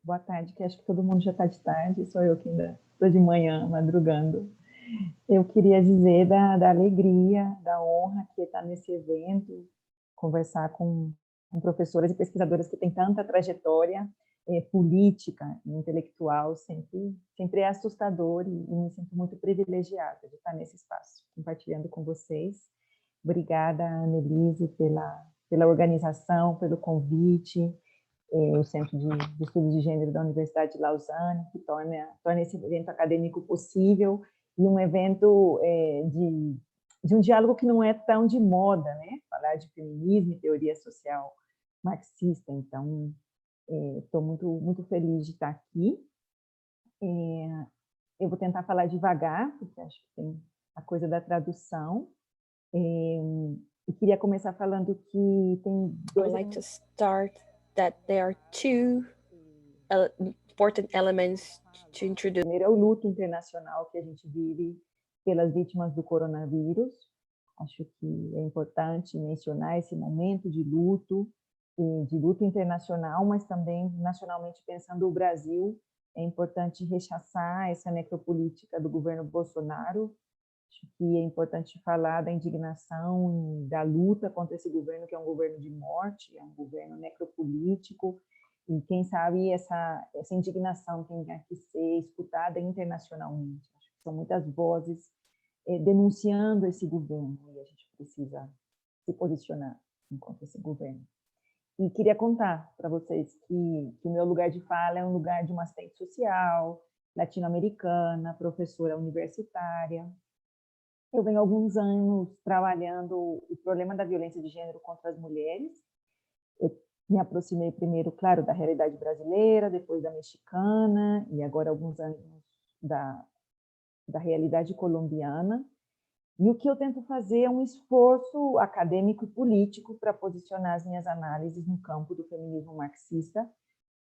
Boa tarde, que acho que todo mundo já está de tarde, sou eu que ainda estou de manhã, madrugando. Eu queria dizer da alegria, da honra que está nesse evento, conversar com professoras e pesquisadoras que têm tanta trajetória política e intelectual, sempre é assustador e me sinto muito privilegiada de estar nesse espaço, compartilhando com vocês. Obrigada, Annelise, pela organização, pelo convite, o Centro de Estudos de Gênero da Universidade de Lausanne, que torna esse evento acadêmico possível e um evento de um diálogo que não é tão de moda, né? Falar de feminismo e teoria social marxista. Então, estou muito feliz de estar aqui. Eu vou tentar falar devagar, porque acho que tem a coisa da tradução. E queria começar falando que tem dois... I would like to start that there are two important elements to introduce. Primeiro é o luto internacional que a gente vive pelas vítimas do coronavírus. Acho que é importante mencionar esse momento de luto internacional, mas também nacionalmente pensando o Brasil. É importante rechaçar essa necropolítica do governo Bolsonaro. Acho que é importante falar da indignação, da luta contra esse governo, que é um governo de morte, é um governo necropolítico, e quem sabe essa indignação tem que ser escutada internacionalmente. Acho que são muitas vozes denunciando esse governo, e a gente precisa se posicionar contra esse governo. E queria contar para vocês que o meu lugar de fala é um lugar de uma assistente social, latino-americana, professora universitária. Eu venho há alguns anos trabalhando o problema da violência de gênero contra as mulheres. Eu me aproximei primeiro, claro, da realidade brasileira, depois da mexicana, e agora alguns anos da realidade colombiana. E o que eu tento fazer é um esforço acadêmico e político para posicionar as minhas análises no campo do feminismo marxista,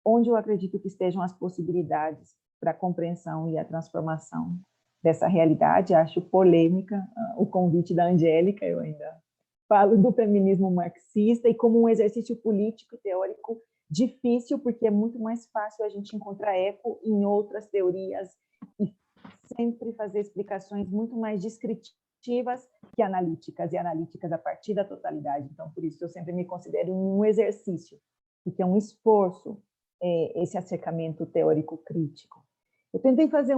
onde eu acredito que estejam as possibilidades para a compreensão e a transformação dessa realidade. Acho polêmica o convite da Angélica, eu ainda falo do feminismo marxista e como um exercício político e teórico difícil, porque é muito mais fácil a gente encontrar eco em outras teorias e sempre fazer explicações muito mais descritivas que analíticas, e analíticas a partir da totalidade. Então, por isso, eu sempre me considero um exercício, porque é um esforço esse acercamento teórico-crítico. Eu tentei fazer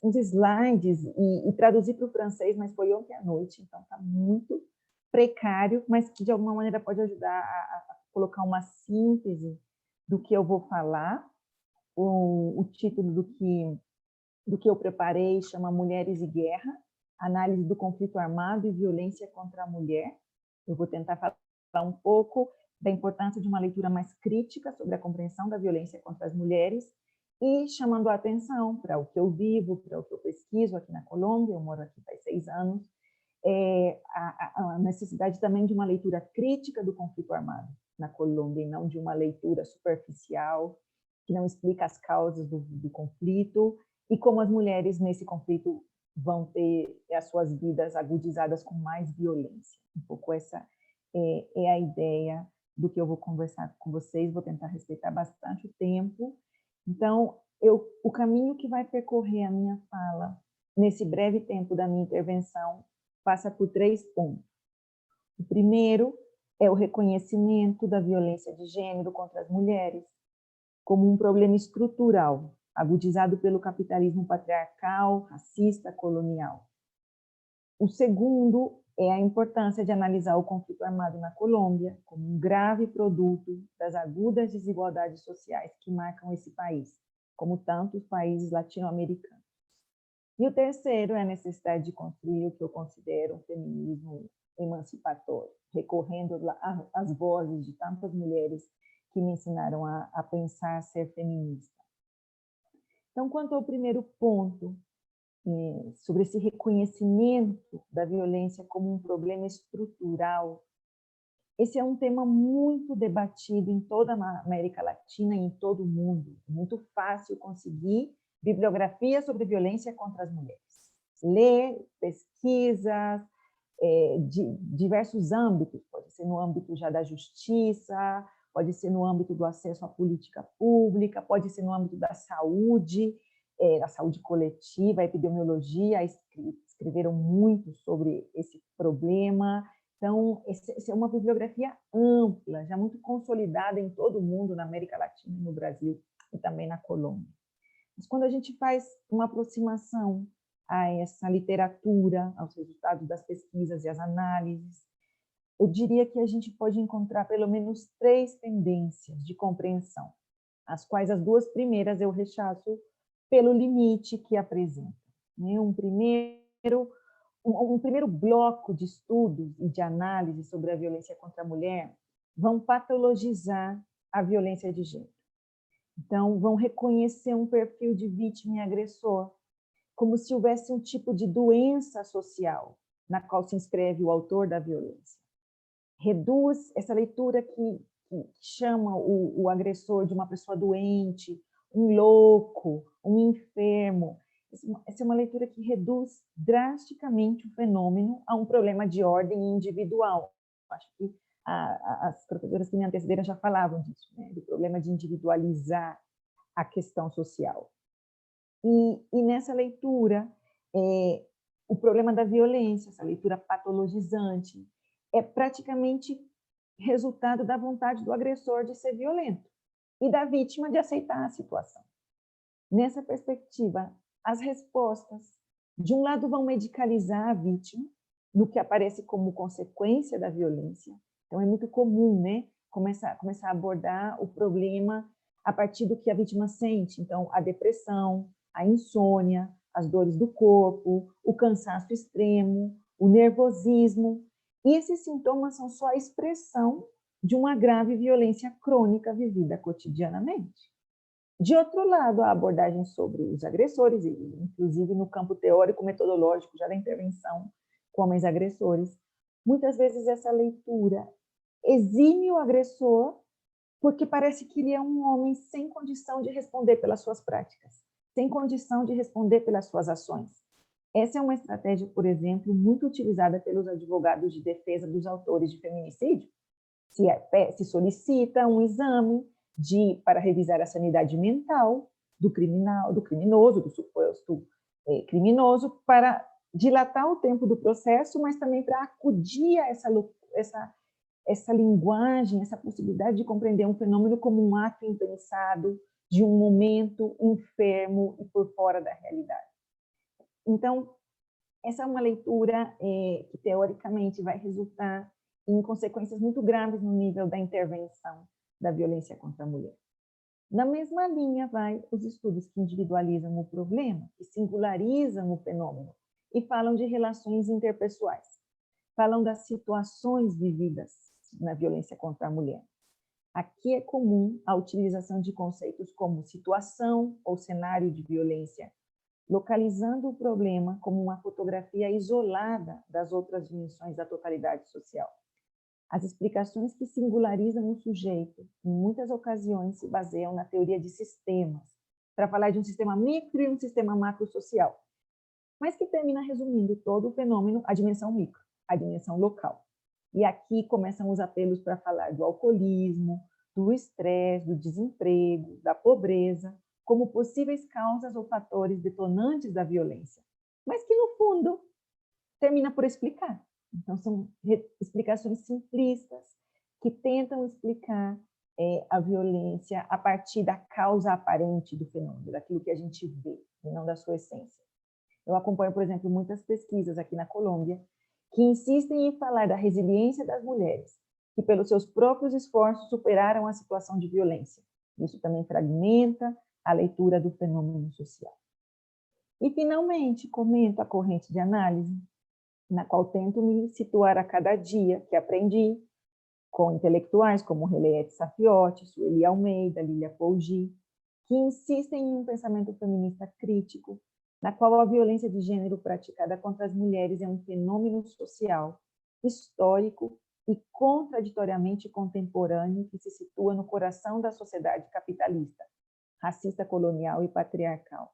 uns slides e traduzir para o francês, mas foi ontem à noite, então está muito precário, mas que de alguma maneira pode ajudar a colocar uma síntese do que eu vou falar. O título do que eu preparei chama Mulheres e Guerra, análise do conflito armado e violência contra a mulher. Eu vou tentar falar um pouco da importância de uma leitura mais crítica sobre a compreensão da violência contra as mulheres e chamando a atenção para o que eu vivo, para o que eu pesquiso aqui na Colômbia. Eu moro aqui faz 6 anos, a necessidade também de uma leitura crítica do conflito armado na Colômbia, e não de uma leitura superficial, que não explica as causas do conflito, e como as mulheres nesse conflito vão ter as suas vidas agudizadas com mais violência. Um pouco essa é a ideia do que eu vou conversar com vocês. Vou tentar respeitar bastante o tempo. Então, o caminho que vai percorrer a minha fala nesse breve tempo da minha intervenção passa por 3 pontos. O primeiro é o reconhecimento da violência de gênero contra as mulheres como um problema estrutural, agudizado pelo capitalismo patriarcal, racista, colonial. O segundo é a importância de analisar o conflito armado na Colômbia como um grave produto das agudas desigualdades sociais que marcam esse país, como tantos países latino-americanos. E o terceiro é a necessidade de construir o que eu considero um feminismo emancipatório, recorrendo às vozes de tantas mulheres que me ensinaram a pensar ser feminista. Então, quanto ao primeiro ponto, sobre esse reconhecimento da violência como um problema estrutural, esse é um tema muito debatido em toda a América Latina e em todo o mundo. É muito fácil conseguir bibliografia sobre violência contra as mulheres. Ler pesquisas de diversos âmbitos, pode ser no âmbito já da justiça, pode ser no âmbito do acesso à política pública, pode ser no âmbito da saúde coletiva, a epidemiologia, escreveram muito sobre esse problema. Então, essa é uma bibliografia ampla, já muito consolidada em todo o mundo, na América Latina, no Brasil e também na Colômbia. Mas quando a gente faz uma aproximação a essa literatura, aos resultados das pesquisas e as análises, eu diria que a gente pode encontrar pelo menos 3 tendências de compreensão, as quais as 2 primeiras eu rechaço pelo limite que apresenta. Um primeiro bloco de estudos e de análise sobre a violência contra a mulher vão patologizar a violência de gênero. Então, vão reconhecer um perfil de vítima e agressor, como se houvesse um tipo de doença social na qual se inscreve o autor da violência. Reduz essa leitura que chama o agressor de uma pessoa doente, um louco, um enfermo. Essa é uma leitura que reduz drasticamente o fenômeno a um problema de ordem individual. Acho que as professoras que me antecederam já falavam disso, né? Do problema de individualizar a questão social. E nessa leitura, o problema da violência, essa leitura patologizante, é praticamente resultado da vontade do agressor de ser violento e da vítima de aceitar a situação. Nessa perspectiva, as respostas, de um lado, vão medicalizar a vítima, no que aparece como consequência da violência. Então, é muito comum, né, começar a abordar o problema a partir do que a vítima sente. Então, a depressão, a insônia, as dores do corpo, o cansaço extremo, o nervosismo. E esses sintomas são só a expressão de uma grave violência crônica vivida cotidianamente. De outro lado, a abordagem sobre os agressores, inclusive no campo teórico metodológico já da intervenção com homens agressores, muitas vezes essa leitura exime o agressor porque parece que ele é um homem sem condição de responder pelas suas práticas, sem condição de responder pelas suas ações. Essa é uma estratégia, por exemplo, muito utilizada pelos advogados de defesa dos autores de feminicídio. Se solicita um exame para revisar a sanidade mental do criminoso, do suposto criminoso, para dilatar o tempo do processo, mas também para acudir a essa linguagem, essa possibilidade de compreender um fenômeno como um ato impensado, de um momento enfermo e por fora da realidade. Então, essa é uma leitura que, teoricamente, vai resultar em consequências muito graves no nível da intervenção da violência contra a mulher. Na mesma linha vai os estudos que individualizam o problema, que singularizam o fenômeno e falam de relações interpessoais, falam das situações vividas na violência contra a mulher. Aqui é comum a utilização de conceitos como situação ou cenário de violência, localizando o problema como uma fotografia isolada das outras dimensões da totalidade social. As explicações que singularizam o sujeito, em muitas ocasiões, se baseiam na teoria de sistemas, para falar de um sistema micro e um sistema macro-social, mas que termina resumindo todo o fenômeno à dimensão micro, à dimensão local. E aqui começam os apelos para falar do alcoolismo, do estresse, do desemprego, da pobreza, como possíveis causas ou fatores detonantes da violência, mas que, no fundo, termina por explicar. Então, são explicações simplistas que tentam explicar a violência a partir da causa aparente do fenômeno, daquilo que a gente vê, e não da sua essência. Eu acompanho, por exemplo, muitas pesquisas aqui na Colômbia que insistem em falar da resiliência das mulheres, que pelos seus próprios esforços superaram a situação de violência. Isso também fragmenta a leitura do fenômeno social. E, finalmente, comento a corrente de análise, na qual tento me situar a cada dia que aprendi com intelectuais como Henriette Saffioti, Sueli Almeida, Lilia Pougy, que insistem em um pensamento feminista crítico, na qual a violência de gênero praticada contra as mulheres é um fenômeno social, histórico e contraditoriamente contemporâneo que se situa no coração da sociedade capitalista, racista, colonial e patriarcal.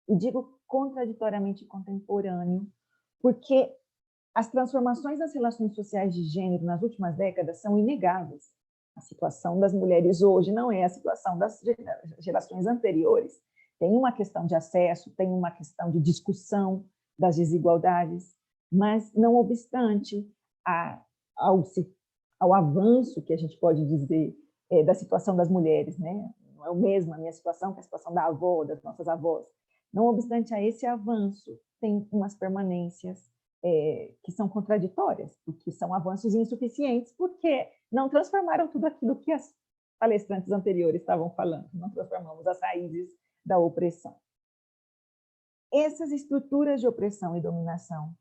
E digo contraditoriamente contemporâneo porque as transformações das relações sociais de gênero nas últimas décadas são inegáveis. A situação das mulheres hoje não é a situação das gerações anteriores. Tem uma questão de acesso, tem uma questão de discussão das desigualdades, mas, não obstante, ao avanço que a gente pode dizer da situação das mulheres, né? Não é o mesmo a minha situação que a situação da avó, das nossas avós. Não obstante a esse avanço, tem umas permanências que são contraditórias, porque são avanços insuficientes, porque não transformaram tudo aquilo que as palestrantes anteriores estavam falando, não transformamos as raízes da opressão. Essas estruturas de opressão e dominação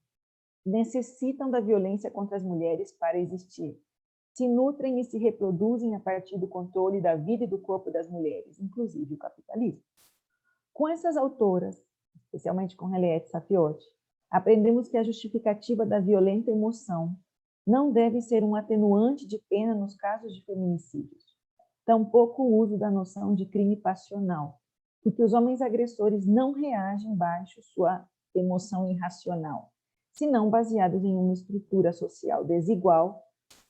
necessitam da violência contra as mulheres para existir. Se nutrem e se reproduzem a partir do controle da vida e do corpo das mulheres, inclusive o capitalismo. Com essas autoras, especialmente com Henriette Safiot, aprendemos que a justificativa da violenta emoção não deve ser um atenuante de pena nos casos de feminicídios, tampouco o uso da noção de crime passional, porque os homens agressores não reagem baixo sua emoção irracional, senão baseados em uma estrutura social desigual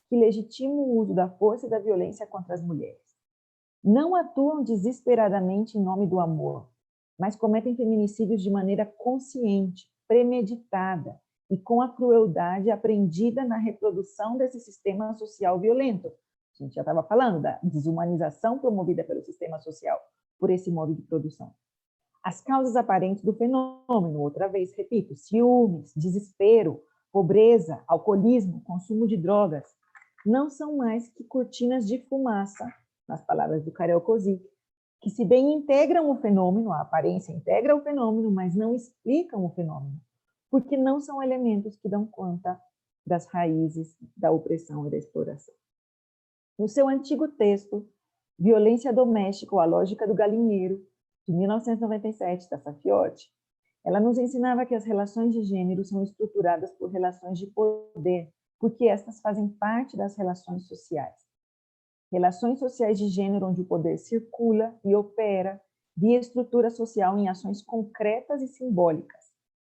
que legitima o uso da força e da violência contra as mulheres. Não atuam desesperadamente em nome do amor, mas cometem feminicídios de maneira consciente, premeditada e com a crueldade aprendida na reprodução desse sistema social violento. A gente já estava falando da desumanização promovida pelo sistema social por esse modo de produção. As causas aparentes do fenômeno, outra vez, repito, ciúmes, desespero, pobreza, alcoolismo, consumo de drogas, não são mais que cortinas de fumaça, nas palavras do Karel Kozik, que se bem integram o fenômeno, a aparência integra o fenômeno, mas não explicam o fenômeno, porque não são elementos que dão conta das raízes da opressão e da exploração. No seu antigo texto, Violência Doméstica ou a Lógica do Galinheiro, de 1997, da Safiot, ela nos ensinava que as relações de gênero são estruturadas por relações de poder, porque estas fazem parte das relações sociais. Relações sociais de gênero onde o poder circula e opera via estrutura social em ações concretas e simbólicas.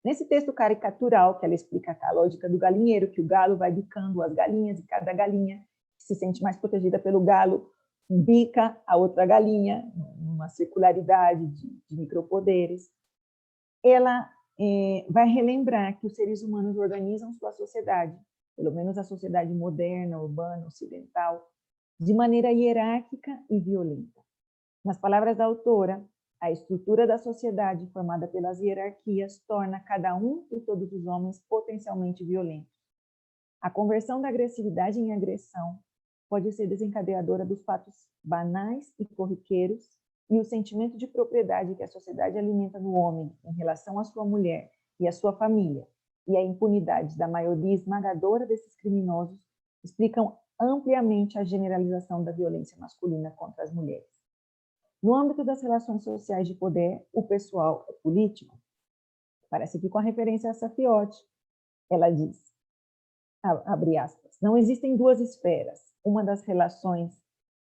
Nesse texto caricatural, que ela explica a lógica do galinheiro, que o galo vai bicando as galinhas e cada galinha se sente mais protegida pelo galo, bica a outra galinha, numa circularidade de micropoderes. Ela vai relembrar que os seres humanos organizam sua sociedade, pelo menos a sociedade moderna, urbana, ocidental, de maneira hierárquica e violenta. Nas palavras da autora, a estrutura da sociedade formada pelas hierarquias torna cada um e todos os homens potencialmente violentos. A conversão da agressividade em agressão pode ser desencadeadora dos fatos banais e corriqueiros e o sentimento de propriedade que a sociedade alimenta no homem em relação à sua mulher e à sua família, e a impunidade da maioria esmagadora desses criminosos explicam ampliamente a generalização da violência masculina contra as mulheres. No âmbito das relações sociais de poder, o pessoal é político. Parece que com a referência a Safiot, ela diz, abre aspas, não existem duas esferas, uma das relações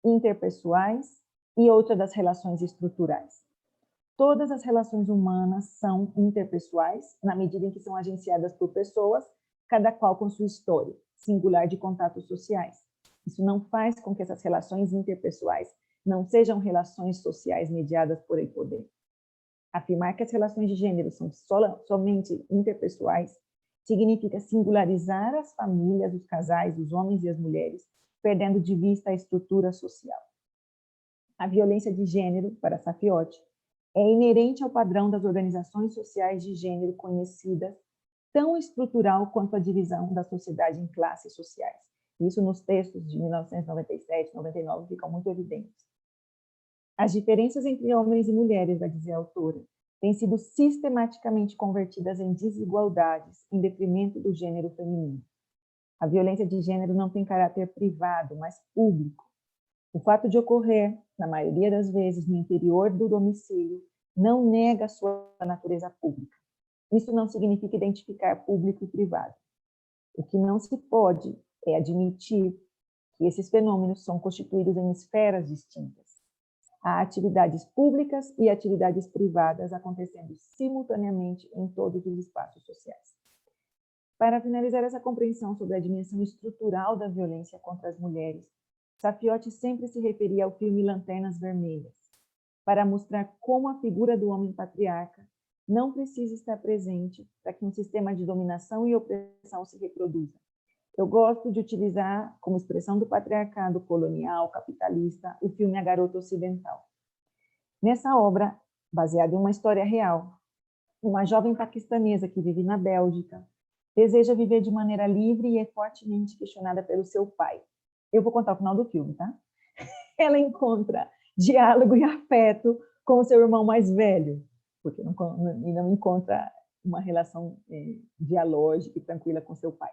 interpessoais e outra das relações estruturais. Todas as relações humanas são interpessoais, na medida em que são agenciadas por pessoas, cada qual com sua história singular de contatos sociais. Isso não faz com que essas relações interpessoais não sejam relações sociais mediadas por el poder. Afirmar que as relações de gênero são somente interpessoais significa singularizar as famílias, os casais, os homens e as mulheres, perdendo de vista a estrutura social. A violência de gênero, para Safiot, é inerente ao padrão das organizações sociais de gênero conhecidas, tão estrutural quanto a divisão da sociedade em classes sociais. Isso nos textos de 1997 e 99 ficam muito evidentes. As diferenças entre homens e mulheres, vai dizer a autora, têm sido sistematicamente convertidas em desigualdades em detrimento do gênero feminino. A violência de gênero não tem caráter privado, mas público. O fato de ocorrer, na maioria das vezes, no interior do domicílio, não nega sua natureza pública. Isso não significa identificar público e privado. O que não se pode é admitir que esses fenômenos são constituídos em esferas distintas. Há atividades públicas e atividades privadas acontecendo simultaneamente em todos os espaços sociais. Para finalizar essa compreensão sobre a dimensão estrutural da violência contra as mulheres, Safiotti sempre se referia ao filme Lanternas Vermelhas, para mostrar como a figura do homem patriarca não precisa estar presente para que um sistema de dominação e opressão se reproduza. Eu gosto de utilizar como expressão do patriarcado colonial, capitalista, o filme A Garota Ocidental. Nessa obra, baseada em uma história real, uma jovem paquistanesa que vive na Bélgica deseja viver de maneira livre e é fortemente questionada pelo seu pai. Eu vou contar o final do filme, tá? Ela encontra diálogo e afeto com o seu irmão mais velho, porque não encontra uma relação dialógica e tranquila com seu pai.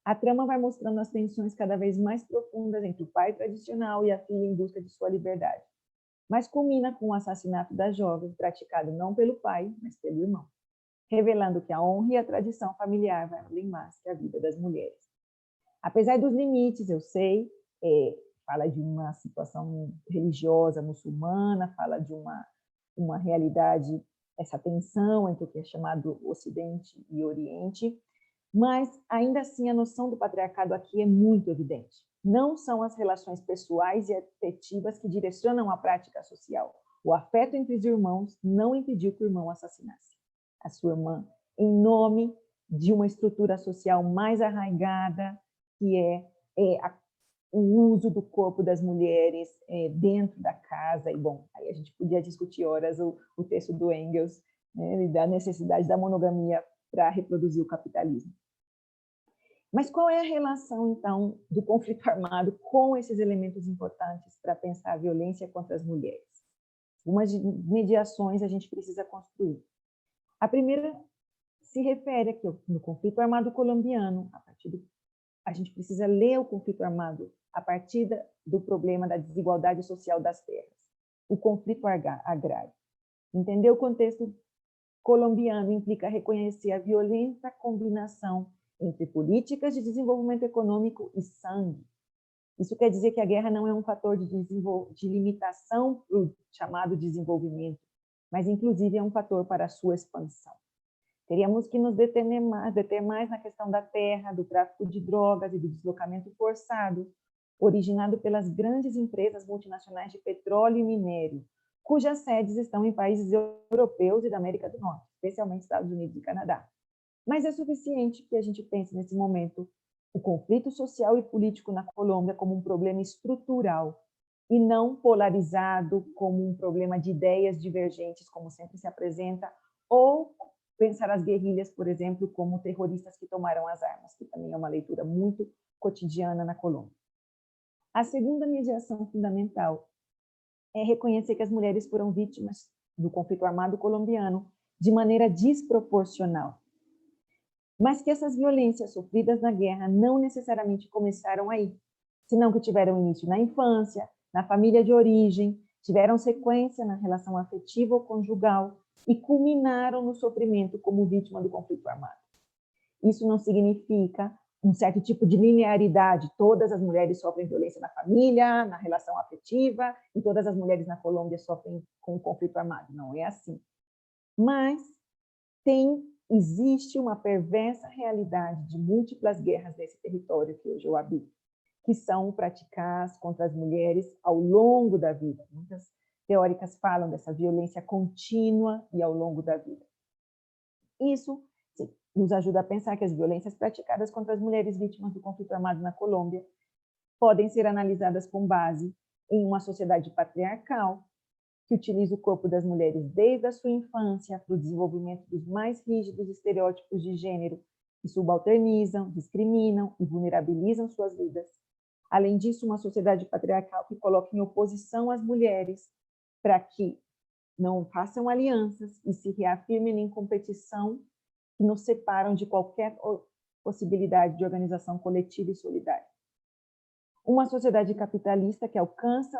A trama vai mostrando as tensões cada vez mais profundas entre o pai tradicional e a filha em busca de sua liberdade, mas culmina com o assassinato da jovem, praticado não pelo pai, mas pelo irmão, revelando que a honra e a tradição familiar vai além mais que a vida das mulheres. Apesar dos limites, eu sei, fala de uma situação religiosa muçulmana, fala de uma realidade, essa tensão entre o que é chamado Ocidente e Oriente, mas ainda assim a noção do patriarcado aqui é muito evidente. Não são as relações pessoais e afetivas que direcionam a prática social. O afeto entre os irmãos não impediu que o irmão assassinasse a sua irmã, em nome de uma estrutura social mais arraigada, que o uso do corpo das mulheres dentro da casa. E, bom, aí a gente podia discutir horas o texto do Engels, né, da necessidade da monogamia para reproduzir o capitalismo. Mas qual é a relação, então, do conflito armado com esses elementos importantes para pensar a violência contra as mulheres? Algumas mediações a gente precisa construir. A primeira se refere aqui no conflito armado colombiano. A gente precisa ler o conflito armado a partir do problema da desigualdade social das terras, o conflito agrário. Entender o contexto colombiano implica reconhecer a violenta combinação entre políticas de desenvolvimento econômico e sangue. Isso quer dizer que a guerra não é um fator de limitação para o chamado desenvolvimento, mas inclusive é um fator para a sua expansão. Teríamos que nos deter mais na questão da terra, do tráfico de drogas e do deslocamento forçado, originado pelas grandes empresas multinacionais de petróleo e minério, cujas sedes estão em países europeus e da América do Norte, especialmente Estados Unidos e Canadá. Mas é suficiente que a gente pense nesse momento o conflito social e político na Colômbia como um problema estrutural e não polarizado como um problema de ideias divergentes, como sempre se apresenta, ou pensar as guerrilhas, por exemplo, como terroristas que tomaram as armas, que também é uma leitura muito cotidiana na Colômbia. A segunda mediação fundamental é reconhecer que as mulheres foram vítimas do conflito armado colombiano de maneira desproporcional, mas que essas violências sofridas na guerra não necessariamente começaram aí, senão que tiveram início na infância, na família de origem, tiveram sequência na relação afetiva ou conjugal e culminaram no sofrimento como vítima do conflito armado. Isso não significa um certo tipo de linearidade, todas as mulheres sofrem violência na família, na relação afetiva, e todas as mulheres na Colômbia sofrem com o conflito armado. Não é assim. Mas existe uma perversa realidade de múltiplas guerras nesse território que hoje eu habito, que são praticadas contra as mulheres ao longo da vida. Muitas teóricas falam dessa violência contínua e ao longo da vida. Isso nos ajuda a pensar que as violências praticadas contra as mulheres vítimas do conflito armado na Colômbia podem ser analisadas com base em uma sociedade patriarcal que utiliza o corpo das mulheres desde a sua infância para o desenvolvimento dos mais rígidos estereótipos de gênero que subalternizam, discriminam e vulnerabilizam suas vidas. Além disso, uma sociedade patriarcal que coloca em oposição as mulheres para que não façam alianças e se reafirmem em competição que nos separam de qualquer possibilidade de organização coletiva e solidária. Uma sociedade capitalista que alcança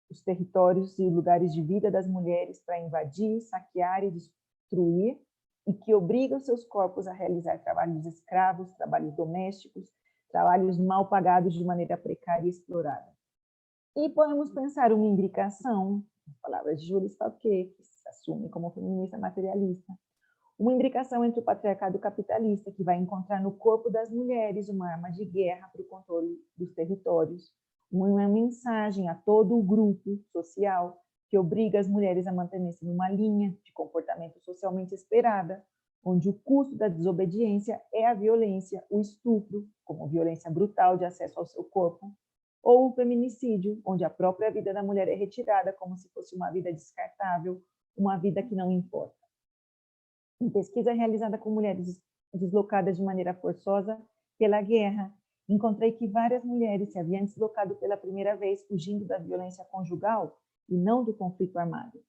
os territórios e lugares de vida das mulheres para invadir, saquear e destruir, e que obriga os seus corpos a realizar trabalhos escravos, trabalhos domésticos, trabalhos mal pagados de maneira precária e explorada. E podemos pensar uma imbricação, as palavras de Julie Stalker, que se assume como feminista materialista, uma imbricação entre o patriarcado capitalista, que vai encontrar no corpo das mulheres uma arma de guerra para o controle dos territórios, uma mensagem a todo o grupo social que obriga as mulheres a manter-se numa linha de comportamento socialmente esperada, onde o custo da desobediência é a violência, o estupro, como violência brutal de acesso ao seu corpo, ou o feminicídio, onde a própria vida da mulher é retirada como se fosse uma vida descartável, uma vida que não importa. Em pesquisa realizada com mulheres deslocadas de maneira forçosa pela guerra, encontrei que várias mulheres se haviam deslocado pela primeira vez fugindo da violência conjugal e não do conflito armado.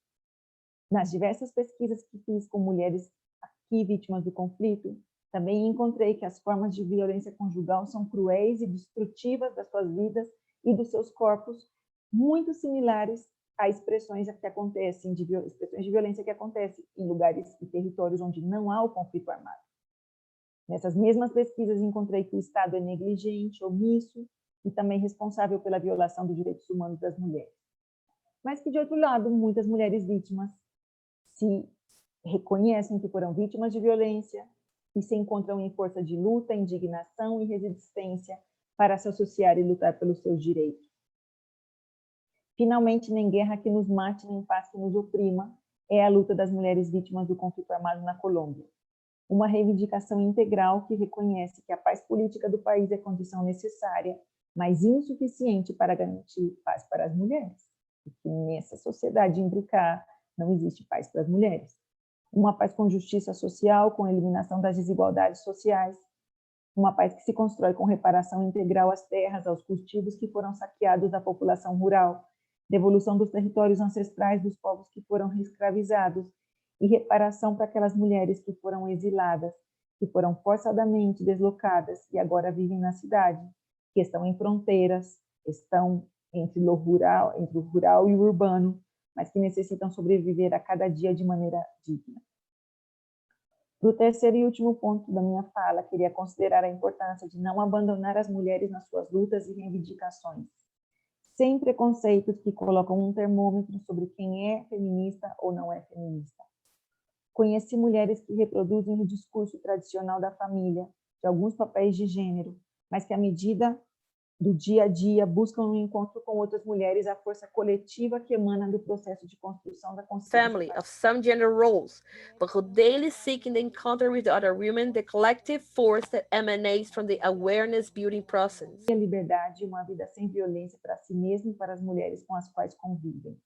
Nas diversas pesquisas que fiz com mulheres aqui vítimas do conflito, também encontrei que as formas de violência conjugal são cruéis e destrutivas das suas vidas e dos seus corpos, muito similares a expressões que acontecem, expressões de violência que acontecem em lugares e territórios onde não há o conflito armado. Nessas mesmas pesquisas encontrei que o Estado é negligente, omisso e também responsável pela violação dos direitos humanos das mulheres. Mas que, de outro lado, muitas mulheres vítimas se reconhecem que foram vítimas de violência e se encontram em força de luta, indignação e resistência para se associar e lutar pelos seus direitos. Finalmente, nem guerra que nos mate, nem paz que nos oprima, é a luta das mulheres vítimas do conflito armado na Colômbia. Uma reivindicação integral que reconhece que a paz política do país é condição necessária, mas insuficiente para garantir paz para as mulheres. Porque nessa sociedade imbricada não existe paz para as mulheres. Uma paz com justiça social, com eliminação das desigualdades sociais, uma paz que se constrói com reparação integral às terras, aos cultivos que foram saqueados da população rural, devolução dos territórios ancestrais dos povos que foram reescravizados e reparação para aquelas mulheres que foram exiladas, que foram forçadamente deslocadas e agora vivem na cidade, que estão em fronteiras, estão entre o rural e o urbano, mas que necessitam sobreviver a cada dia de maneira digna. Para o terceiro e último ponto da minha fala, queria considerar a importância de não abandonar as mulheres nas suas lutas e reivindicações, sem preconceitos que colocam um termômetro sobre quem é feminista ou não é feminista. Conheci mulheres que reproduzem o discurso tradicional da família, de alguns papéis de gênero, mas que, à medida do dia a dia, buscam um encontro com outras mulheres a força coletiva que emana do processo de construção da consciência. Family of some gender roles, but who daily seek in the encounter with other women the collective force that emanates from the awareness building process. A liberdade e uma vida sem violência para si mesma e para as mulheres com as quais convivem.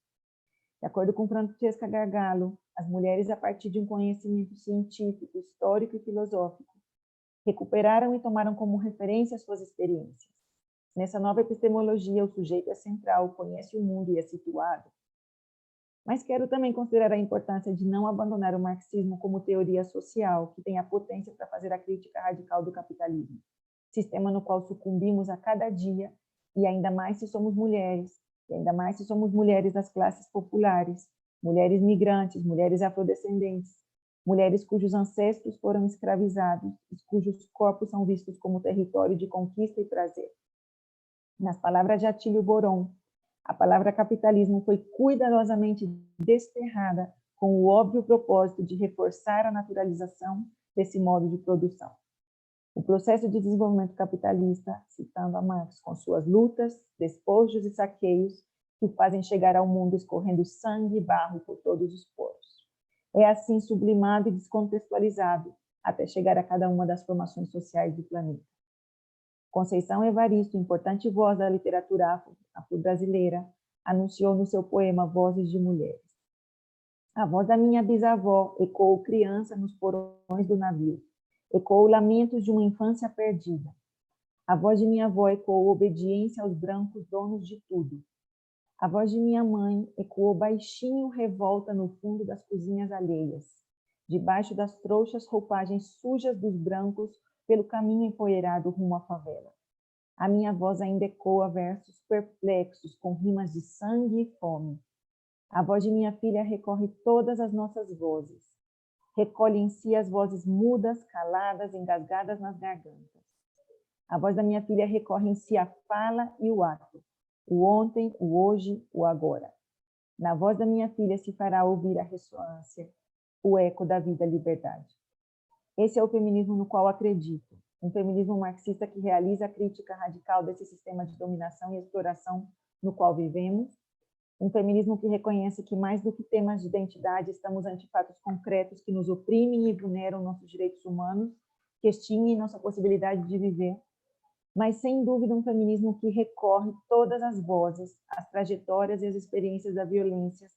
De acordo com Francesca Gargalo, as mulheres, a partir de um conhecimento científico, histórico e filosófico, recuperaram e tomaram como referência as suas experiências. Nessa nova epistemologia, o sujeito é central, conhece o mundo e é situado. Mas quero também considerar a importância de não abandonar o marxismo como teoria social, que tem a potência para fazer a crítica radical do capitalismo, sistema no qual sucumbimos a cada dia, e ainda mais se somos mulheres, e ainda mais se somos mulheres das classes populares, mulheres migrantes, mulheres afrodescendentes, mulheres cujos ancestros foram escravizados e cujos corpos são vistos como território de conquista e prazer. Nas palavras de Atílio Boron, a palavra capitalismo foi cuidadosamente desterrada com o óbvio propósito de reforçar a naturalização desse modo de produção. O processo de desenvolvimento capitalista, citando a Marx, com suas lutas, despojos e saqueios, que o fazem chegar ao mundo escorrendo sangue e barro por todos os poros. É assim sublimado e descontextualizado até chegar a cada uma das formações sociais do planeta. Conceição Evaristo, importante voz da literatura afro-brasileira, anunciou no seu poema Vozes de Mulheres. A voz da minha bisavó ecoou criança nos porões do navio, ecoou lamentos de uma infância perdida. A voz de minha avó ecoou obediência aos brancos donos de tudo. A voz de minha mãe ecoou baixinho revolta no fundo das cozinhas alheias, debaixo das trouxas roupagens sujas dos brancos pelo caminho empoeirado rumo à favela. A minha voz ainda ecoa versos perplexos com rimas de sangue e fome. A voz de minha filha recorre todas as nossas vozes. Recolhe em si as vozes mudas, caladas, engasgadas nas gargantas. A voz da minha filha recorre em si a fala e o ato, o ontem, o hoje, o agora. Na voz da minha filha se fará ouvir a ressonância, o eco da vida e liberdade. Esse é o feminismo no qual acredito. um feminismo marxista que realiza a crítica radical desse sistema de dominação e exploração no qual vivemos, um feminismo que reconhece que, mais do que temas de identidade, estamos ante fatos concretos que nos oprimem e vulneram nossos direitos humanos, que extinguem nossa possibilidade de viver, mas, sem dúvida, um feminismo que recorre todas as vozes, as trajetórias e as experiências da violência,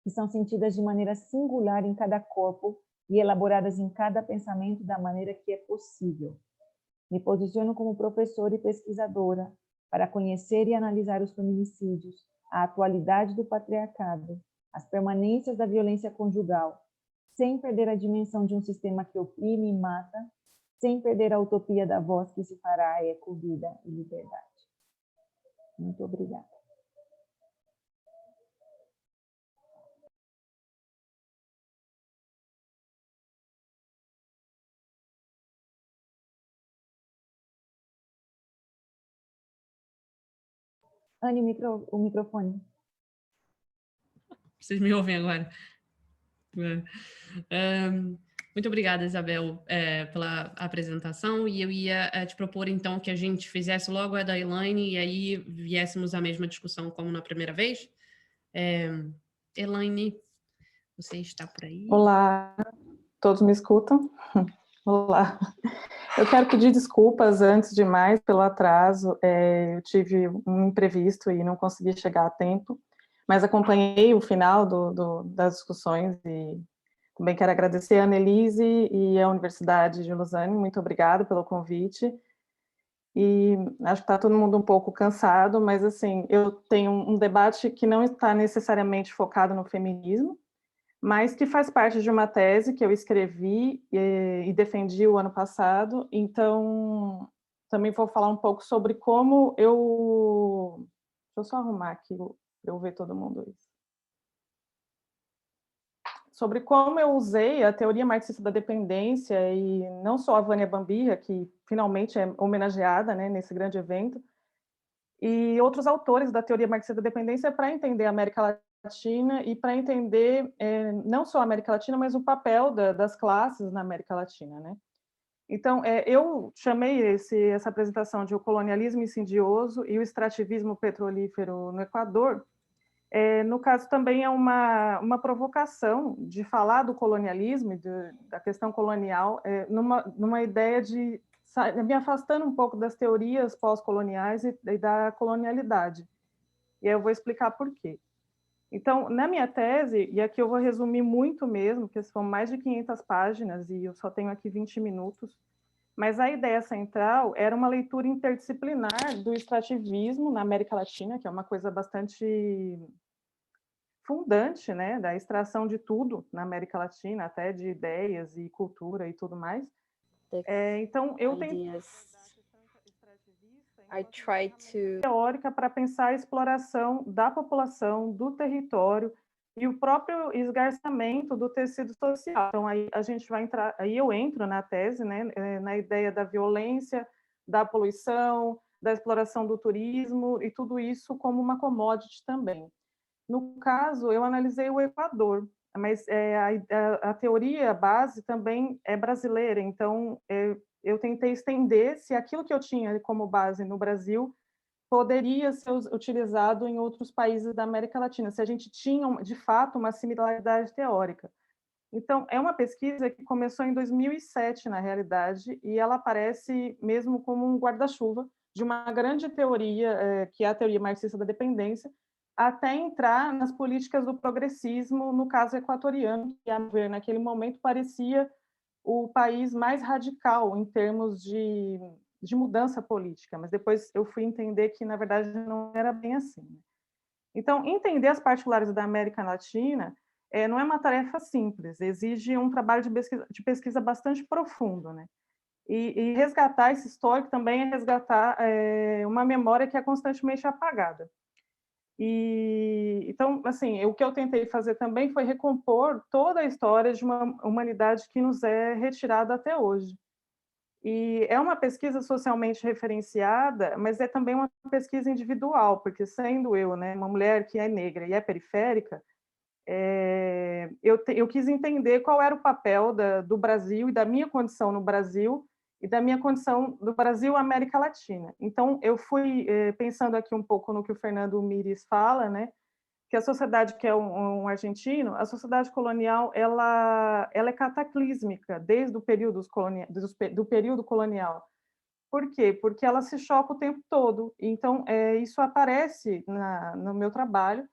que são sentidas de maneira singular em cada corpo e elaboradas em cada pensamento da maneira que é possível. Me posiciono como professora e pesquisadora para conhecer e analisar os feminicídios, a atualidade do patriarcado, as permanências da violência conjugal, sem perder a dimensão de um sistema que oprime e mata, sem perder a utopia da voz que se fará eco, vida e liberdade. Muito obrigada. Anne, o microfone. Vocês me ouvem agora? Muito obrigada, Isabel, pela apresentação, e eu ia te propor, então, que a gente fizesse logo a da Elaine e aí viéssemos à mesma discussão como na primeira vez. Elaine, você está por aí? Olá, todos me escutam? Olá. Eu quero pedir desculpas, antes de mais, pelo atraso. Eu tive um imprevisto e não consegui chegar a tempo, mas acompanhei o final das discussões e também quero agradecer a Annelise e a Universidade de Lausanne. Muito obrigada pelo convite. E acho que está todo mundo um pouco cansado, mas assim, eu tenho um debate que não está necessariamente focado no feminismo, mas que faz parte de uma tese que eu escrevi e defendi o ano passado. Então, também vou falar um pouco sobre como eu... Deixa eu só arrumar aqui para eu ver todo mundo isso. Sobre como eu usei a teoria marxista da dependência, e não só a Vânia Bambirra, que finalmente é homenageada, né, nesse grande evento, e outros autores da teoria marxista da dependência, para entender a América Latina e para entender não só a América Latina, mas o papel das classes na América Latina, né? Então, eu chamei essa apresentação de O Colonialismo Insidioso e o Extrativismo Petrolífero no Equador. No caso, também é uma provocação de falar do colonialismo, da questão colonial, numa ideia de me afastando um pouco das teorias pós-coloniais e da colonialidade. E aí eu vou explicar por quê. Então, na minha tese, e aqui eu vou resumir muito mesmo, porque são mais de 500 páginas e eu só tenho aqui 20 minutos, mas a ideia central era uma leitura interdisciplinar do extrativismo na América Latina, que é uma coisa bastante fundante, né, da extração de tudo na América Latina, até de ideias e cultura e tudo mais. Então, eu tentei teórica para pensar a exploração da população, do território e o próprio esgarçamento do tecido social. Então, aí a gente vai entrar, aí eu entro na tese, né, na ideia da violência, da poluição, da exploração do turismo e tudo isso como uma commodity também. No caso, eu analisei o Equador, mas a teoria base também é brasileira, então eu tentei estender se aquilo que eu tinha como base no Brasil poderia ser utilizado em outros países da América Latina, se a gente tinha, de fato, uma similaridade teórica. Então, é uma pesquisa que começou em 2007, na realidade, e ela aparece mesmo como um guarda-chuva de uma grande teoria, que é a teoria marxista da dependência, até entrar nas políticas do progressismo, no caso equatoriano, que, a meu ver, naquele momento parecia o país mais radical em termos de mudança política, mas depois eu fui entender que, na verdade, não era bem assim. Então, entender as particularidades da América Latina não é uma tarefa simples, exige um trabalho de pesquisa bastante profundo, né? E resgatar esse histórico também é resgatar uma memória que é constantemente apagada. Então, assim, o que eu tentei fazer também foi recompor toda a história de uma humanidade que nos é retirada até hoje. E é uma pesquisa socialmente referenciada, mas é também uma pesquisa individual, porque sendo eu, né, uma mulher que é negra e é periférica, eu quis entender qual era o papel do Brasil e da minha condição no Brasil e da minha condição do Brasil à América Latina. Então, eu fui pensando aqui um pouco no que o Fernando Mires fala, né, que a sociedade que é um argentino, a sociedade colonial, ela é cataclísmica desde o período do período colonial. Por quê? Porque ela se choca o tempo todo. Então, isso aparece no meu trabalho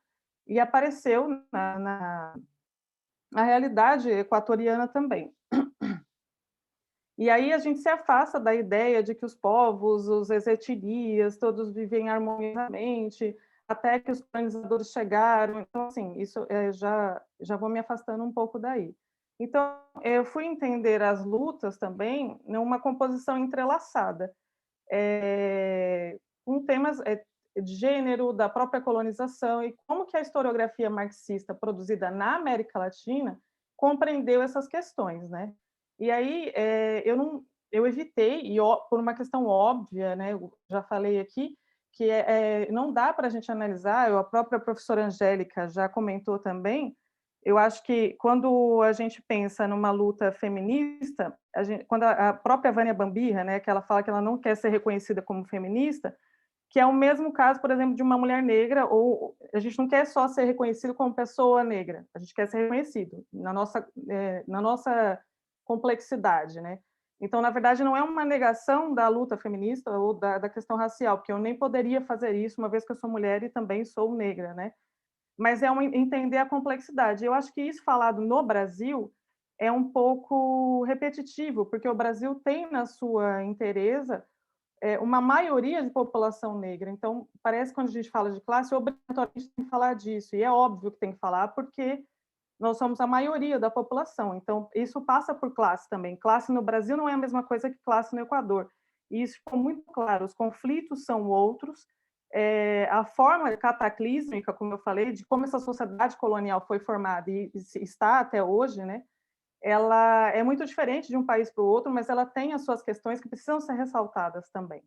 e apareceu na realidade equatoriana também. E aí a gente se afasta da ideia de que os povos, as etnias, todos vivem harmoniosamente, até que os colonizadores chegaram. Então, assim, isso já vou me afastando um pouco daí. Então, eu fui entender as lutas também numa composição entrelaçada, com temas de gênero, da própria colonização, e como que a historiografia marxista produzida na América Latina compreendeu essas questões, né? E aí eu evitei, e por uma questão óbvia, né? Eu já falei aqui, que não dá para a gente analisar, a própria professora Angélica já comentou também, eu acho que quando a gente pensa numa luta feminista, quando a própria Vânia Bambirra, né, que ela fala que ela não quer ser reconhecida como feminista, que é o mesmo caso, por exemplo, de uma mulher negra, ou a gente não quer só ser reconhecido como pessoa negra, a gente quer ser reconhecido na nossa complexidade, né? Então, na verdade, não é uma negação da luta feminista ou da questão racial, porque eu nem poderia fazer isso, uma vez que eu sou mulher e também sou negra, né? Mas entender a complexidade. Eu acho que isso falado no Brasil é um pouco repetitivo, porque o Brasil tem na sua inteireza uma maioria de população negra. Então, parece que quando a gente fala de classe, obrigatoriamente tem que falar disso. E é óbvio que tem que falar, porque nós somos a maioria da população. Então, isso passa por classe também. Classe no Brasil não é a mesma coisa que classe no Equador. E isso ficou muito claro. Os conflitos são outros. A forma cataclísmica, como eu falei, de como essa sociedade colonial foi formada e está até hoje, né? Ela é muito diferente de um país para o outro, mas ela tem as suas questões que precisam ser ressaltadas também.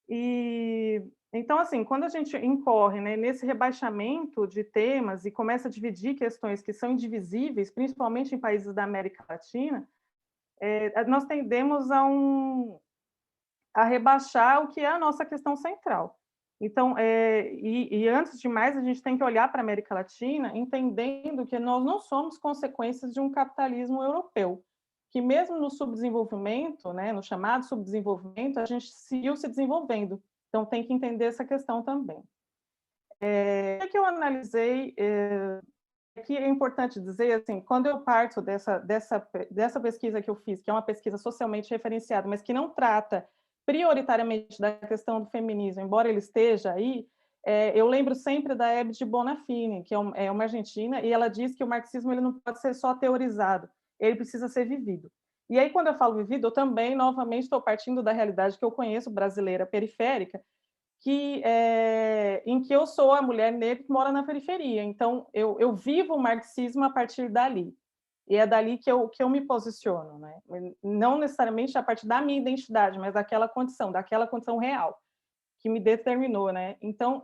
E então, assim, quando a gente incorre, né, nesse rebaixamento de temas e começa a dividir questões que são indivisíveis, principalmente em países da América Latina, nós tendemos a rebaixar o que é a nossa questão central. Então, antes de mais, a gente tem que olhar para a América Latina entendendo que nós não somos consequências de um capitalismo europeu, que mesmo no subdesenvolvimento, né, no chamado subdesenvolvimento, a gente seguiu se desenvolvendo. Então, tem que entender essa questão também. O que eu analisei, aqui é importante dizer, assim, quando eu parto dessa pesquisa que eu fiz, que é uma pesquisa socialmente referenciada, mas que não trata prioritariamente da questão do feminismo, embora ele esteja aí, eu lembro sempre da Hebe de Bonafini, que é uma argentina, e ela diz que o marxismo ele não pode ser só teorizado, ele precisa ser vivido. E aí, quando eu falo vivido, eu também, novamente, estou partindo da realidade que eu conheço, brasileira, periférica, em que eu sou a mulher negra que mora na periferia. Então, eu vivo o marxismo a partir dali. E é dali que eu me posiciono, né? Não necessariamente a partir da minha identidade, mas daquela condição real que me determinou, né? Então,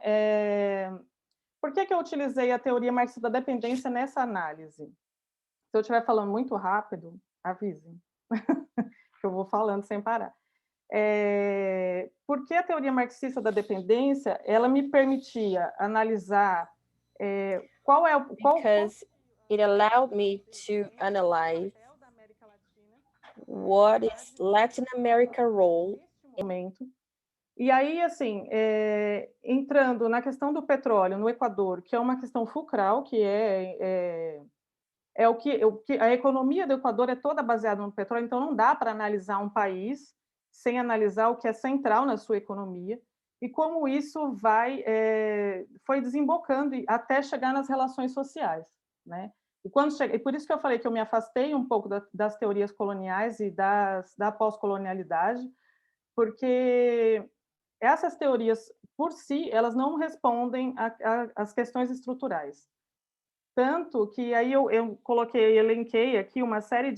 por que eu utilizei a teoria marxista da dependência nessa análise? Se eu estiver falando muito rápido, avise, que eu vou falando sem parar. Porque a teoria marxista da dependência ela me permitia analisar because it allowed me to analyze what is Latin America role momento. E aí, assim, entrando na questão do petróleo no Equador, que é uma questão fulcral, que o que a economia do Equador é toda baseada no petróleo, então não dá para analisar um país sem analisar o que é central na sua economia e como isso foi desembocando até chegar nas relações sociais, né? E por isso que eu falei que eu me afastei um pouco das teorias coloniais e da pós-colonialidade, porque essas teorias, por si, elas não respondem às questões estruturais. Tanto que aí eu elenquei aqui uma série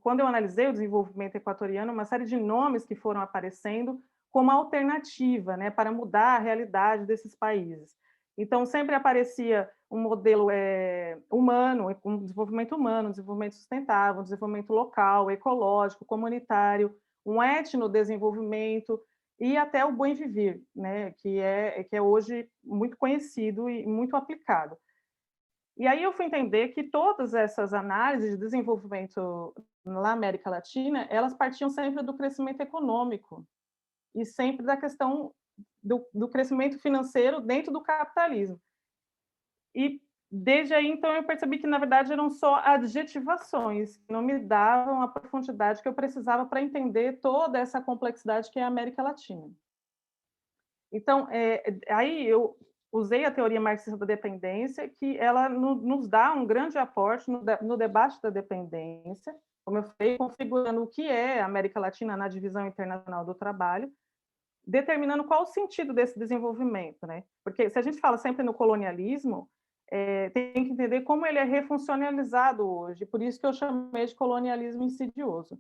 quando eu analisei o desenvolvimento equatoriano, uma série de nomes que foram aparecendo como alternativa, né, para mudar a realidade desses países. Então, sempre aparecia um modelo humano, um desenvolvimento sustentável, um desenvolvimento local, ecológico, comunitário, um etnodesenvolvimento e até o bem viver, né, que é hoje muito conhecido e muito aplicado. E aí eu fui entender que todas essas análises de desenvolvimento na América Latina, elas partiam sempre do crescimento econômico e sempre da questão do crescimento financeiro dentro do capitalismo. E desde aí, então, eu percebi que, na verdade, eram só adjetivações, que não me davam a profundidade que eu precisava para entender toda essa complexidade que é a América Latina. Então, aí eu usei a teoria marxista da dependência, que ela nos dá um grande aporte no debate da dependência, como eu falei, configurando o que é a América Latina na divisão internacional do trabalho, determinando qual o sentido desse desenvolvimento, né? Porque se a gente fala sempre no colonialismo, tem que entender como ele é refuncionalizado hoje, por isso que eu chamei de colonialismo insidioso.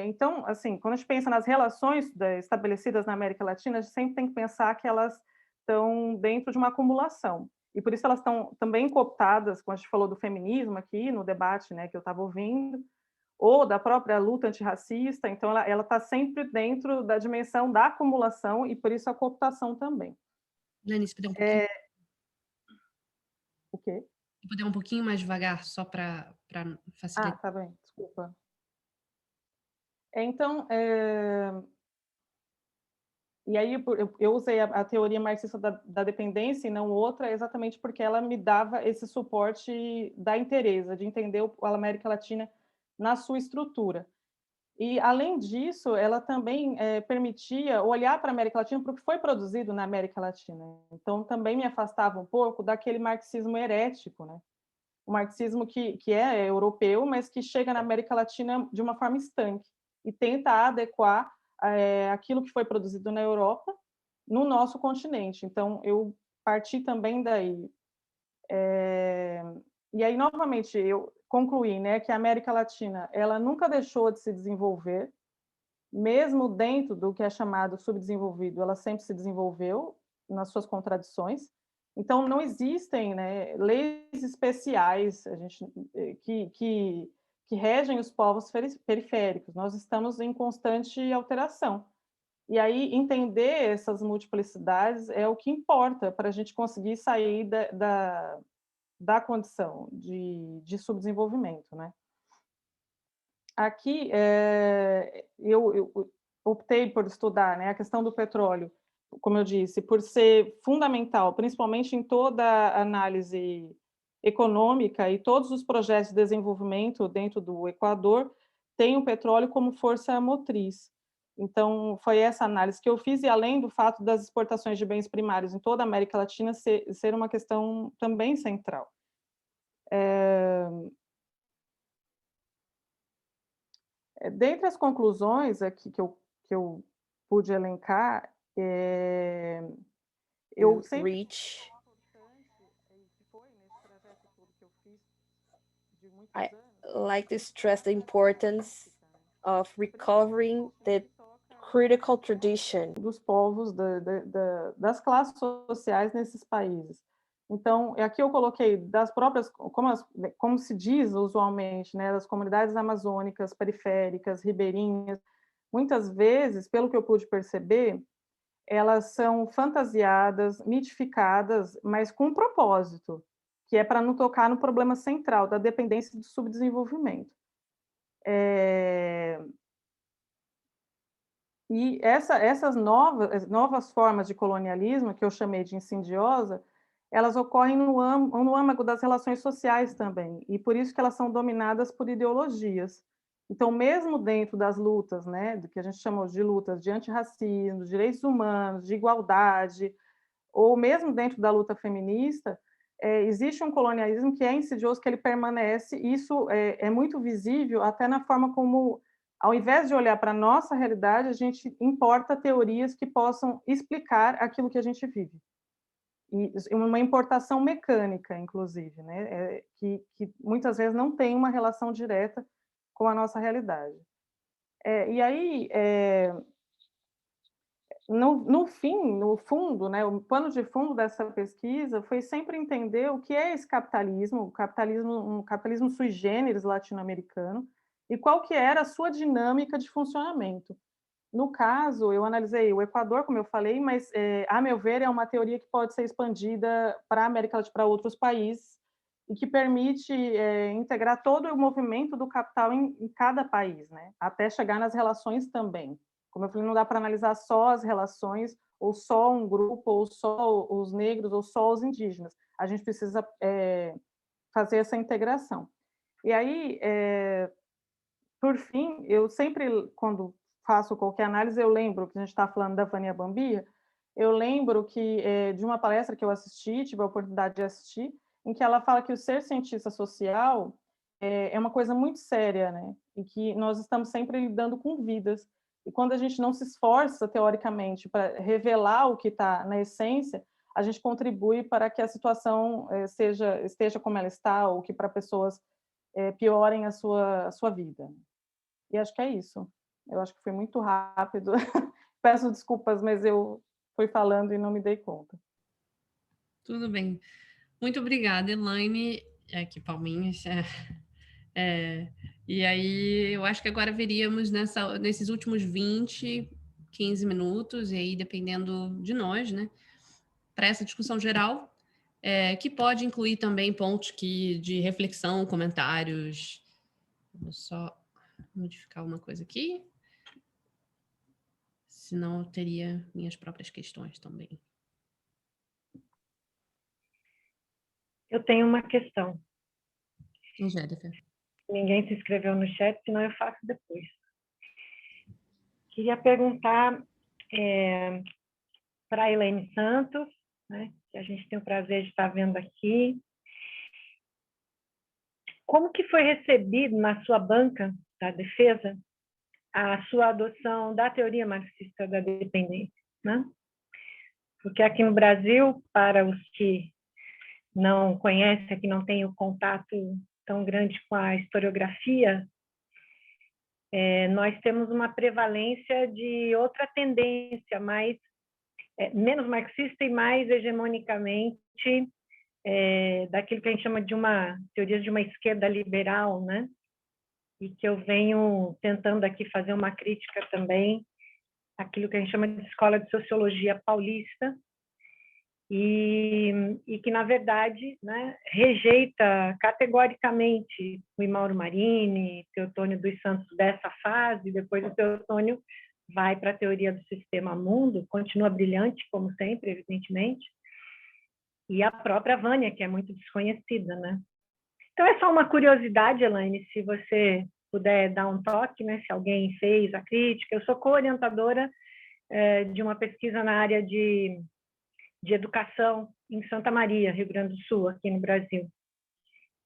Então, assim, quando a gente pensa nas relações estabelecidas na América Latina, a gente sempre tem que pensar que elas estão dentro de uma acumulação. E por isso elas estão também cooptadas, quando a gente falou do feminismo aqui, no debate, né, que eu estava ouvindo, ou da própria luta antirracista, então ela está sempre dentro da dimensão da acumulação e por isso a cooptação também. Lani, se puder um pouquinho, O quê? se puder um pouquinho mais devagar, só para facilitar. Tá bem, desculpa. Então, e aí eu usei a teoria marxista da dependência e não outra, exatamente porque ela me dava esse suporte da inteireza, de entender a América Latina na sua estrutura. E, além disso, ela também permitia olhar para a América Latina para o que foi produzido na América Latina. Então, também me afastava um pouco daquele marxismo herético, né? O marxismo que é europeu, mas que chega na América Latina de uma forma estanque e tenta adequar aquilo que foi produzido na Europa no nosso continente. Então, eu parti também daí. E aí, novamente, eu concluí, né, que a América Latina ela nunca deixou de se desenvolver, mesmo dentro do que é chamado subdesenvolvido, ela sempre se desenvolveu nas suas contradições. Então, não existem, né, leis especiais que regem os povos periféricos. Nós estamos em constante alteração. E aí, entender essas multiplicidades é o que importa para a gente conseguir sair da condição de subdesenvolvimento, né? Aqui, eu optei por estudar, né, a questão do petróleo, como eu disse, por ser fundamental, principalmente em toda a análise econômica e todos os projetos de desenvolvimento dentro do Equador têm o petróleo como força motriz. Então, foi essa análise que eu fiz, e além do fato das exportações de bens primários em toda a América Latina ser uma questão também central. Dentre as conclusões aqui que eu pude elencar, eu sempre... Reach. I like to stress the importance of recovering the critical tradition dos povos, das classes sociais nesses países. Então, aqui eu coloquei das próprias, como se diz usualmente, né, das comunidades amazônicas, periféricas, ribeirinhas, muitas vezes, pelo que eu pude perceber, elas são fantasiadas, mitificadas, mas com um propósito, que é para não tocar no problema central da dependência do subdesenvolvimento. E essas novas formas de colonialismo, que eu chamei de insidiosa, elas ocorrem no âmago das relações sociais também, e por isso que elas são dominadas por ideologias. Então, mesmo dentro das lutas, né, do que a gente chama de lutas de antirracismo, de direitos humanos, de igualdade, ou mesmo dentro da luta feminista, existe um colonialismo que é insidioso, que ele permanece, e isso é muito visível até na forma como, ao invés de olhar para a nossa realidade, a gente importa teorias que possam explicar aquilo que a gente vive. E uma importação mecânica, inclusive, né? Que muitas vezes não tem uma relação direta com a nossa realidade. E aí, no fundo, né, o pano de fundo dessa pesquisa foi sempre entender o que é esse capitalismo, um capitalismo sui generis latino-americano, e qual que era a sua dinâmica de funcionamento. No caso, eu analisei o Equador, como eu falei, mas, a meu ver, é uma teoria que pode ser expandida para a América Latina, para outros países, e que permite integrar todo o movimento do capital em cada país, né? Até chegar nas relações também. Como eu falei, não dá para analisar só as relações, ou só um grupo, ou só os negros, ou só os indígenas. A gente precisa fazer essa integração. E aí, por fim, eu sempre, quando faço qualquer análise, eu lembro que a gente está falando da Vânia Bambia, eu lembro que de uma palestra que eu assisti, tive a oportunidade de assistir, em que ela fala que o ser cientista social é uma coisa muito séria, né? E que nós estamos sempre lidando com vidas. E quando a gente não se esforça, teoricamente, para revelar o que está na essência, a gente contribui para que a situação esteja como ela está, ou que para pessoas piorem a sua vida. E acho que é isso. Eu acho que foi muito rápido. Peço desculpas, mas eu fui falando e não me dei conta. Tudo bem. Muito obrigada, Elaine. Aqui, palminhas. E aí, eu acho que agora veríamos nesses últimos 20, 15 minutos, e aí dependendo de nós, né, para essa discussão geral, que pode incluir também pontos de reflexão, comentários. Vou só modificar uma coisa aqui, senão eu teria minhas próprias questões também. Eu tenho uma questão. Angélica. Ninguém se inscreveu no chat, senão eu faço depois. Queria perguntar para a Elaine Santos, né, que a gente tem o prazer de estar vendo aqui, como que foi recebido na sua banca da defesa a sua adoção da teoria marxista da dependência, né? Porque aqui no Brasil, para os que não conhecem, que não têm o contato tão grande com a historiografia, nós temos uma prevalência de outra tendência, menos marxista e mais hegemonicamente daquilo que a gente chama de teoria de uma esquerda liberal, né? E que eu venho tentando aqui fazer uma crítica também àquilo que a gente chama de escola de sociologia paulista, e que, na verdade, né, rejeita categoricamente o Mauro Marini, Teotônio dos Santos dessa fase. Depois o Teotônio vai para a teoria do sistema mundo, continua brilhante, como sempre, evidentemente, e a própria Vânia, que é muito desconhecida, né? Então, é só uma curiosidade, Elaine, se você puder dar um toque, né, se alguém fez a crítica. Eu sou co-orientadora de uma pesquisa na área de educação em Santa Maria, Rio Grande do Sul, aqui no Brasil.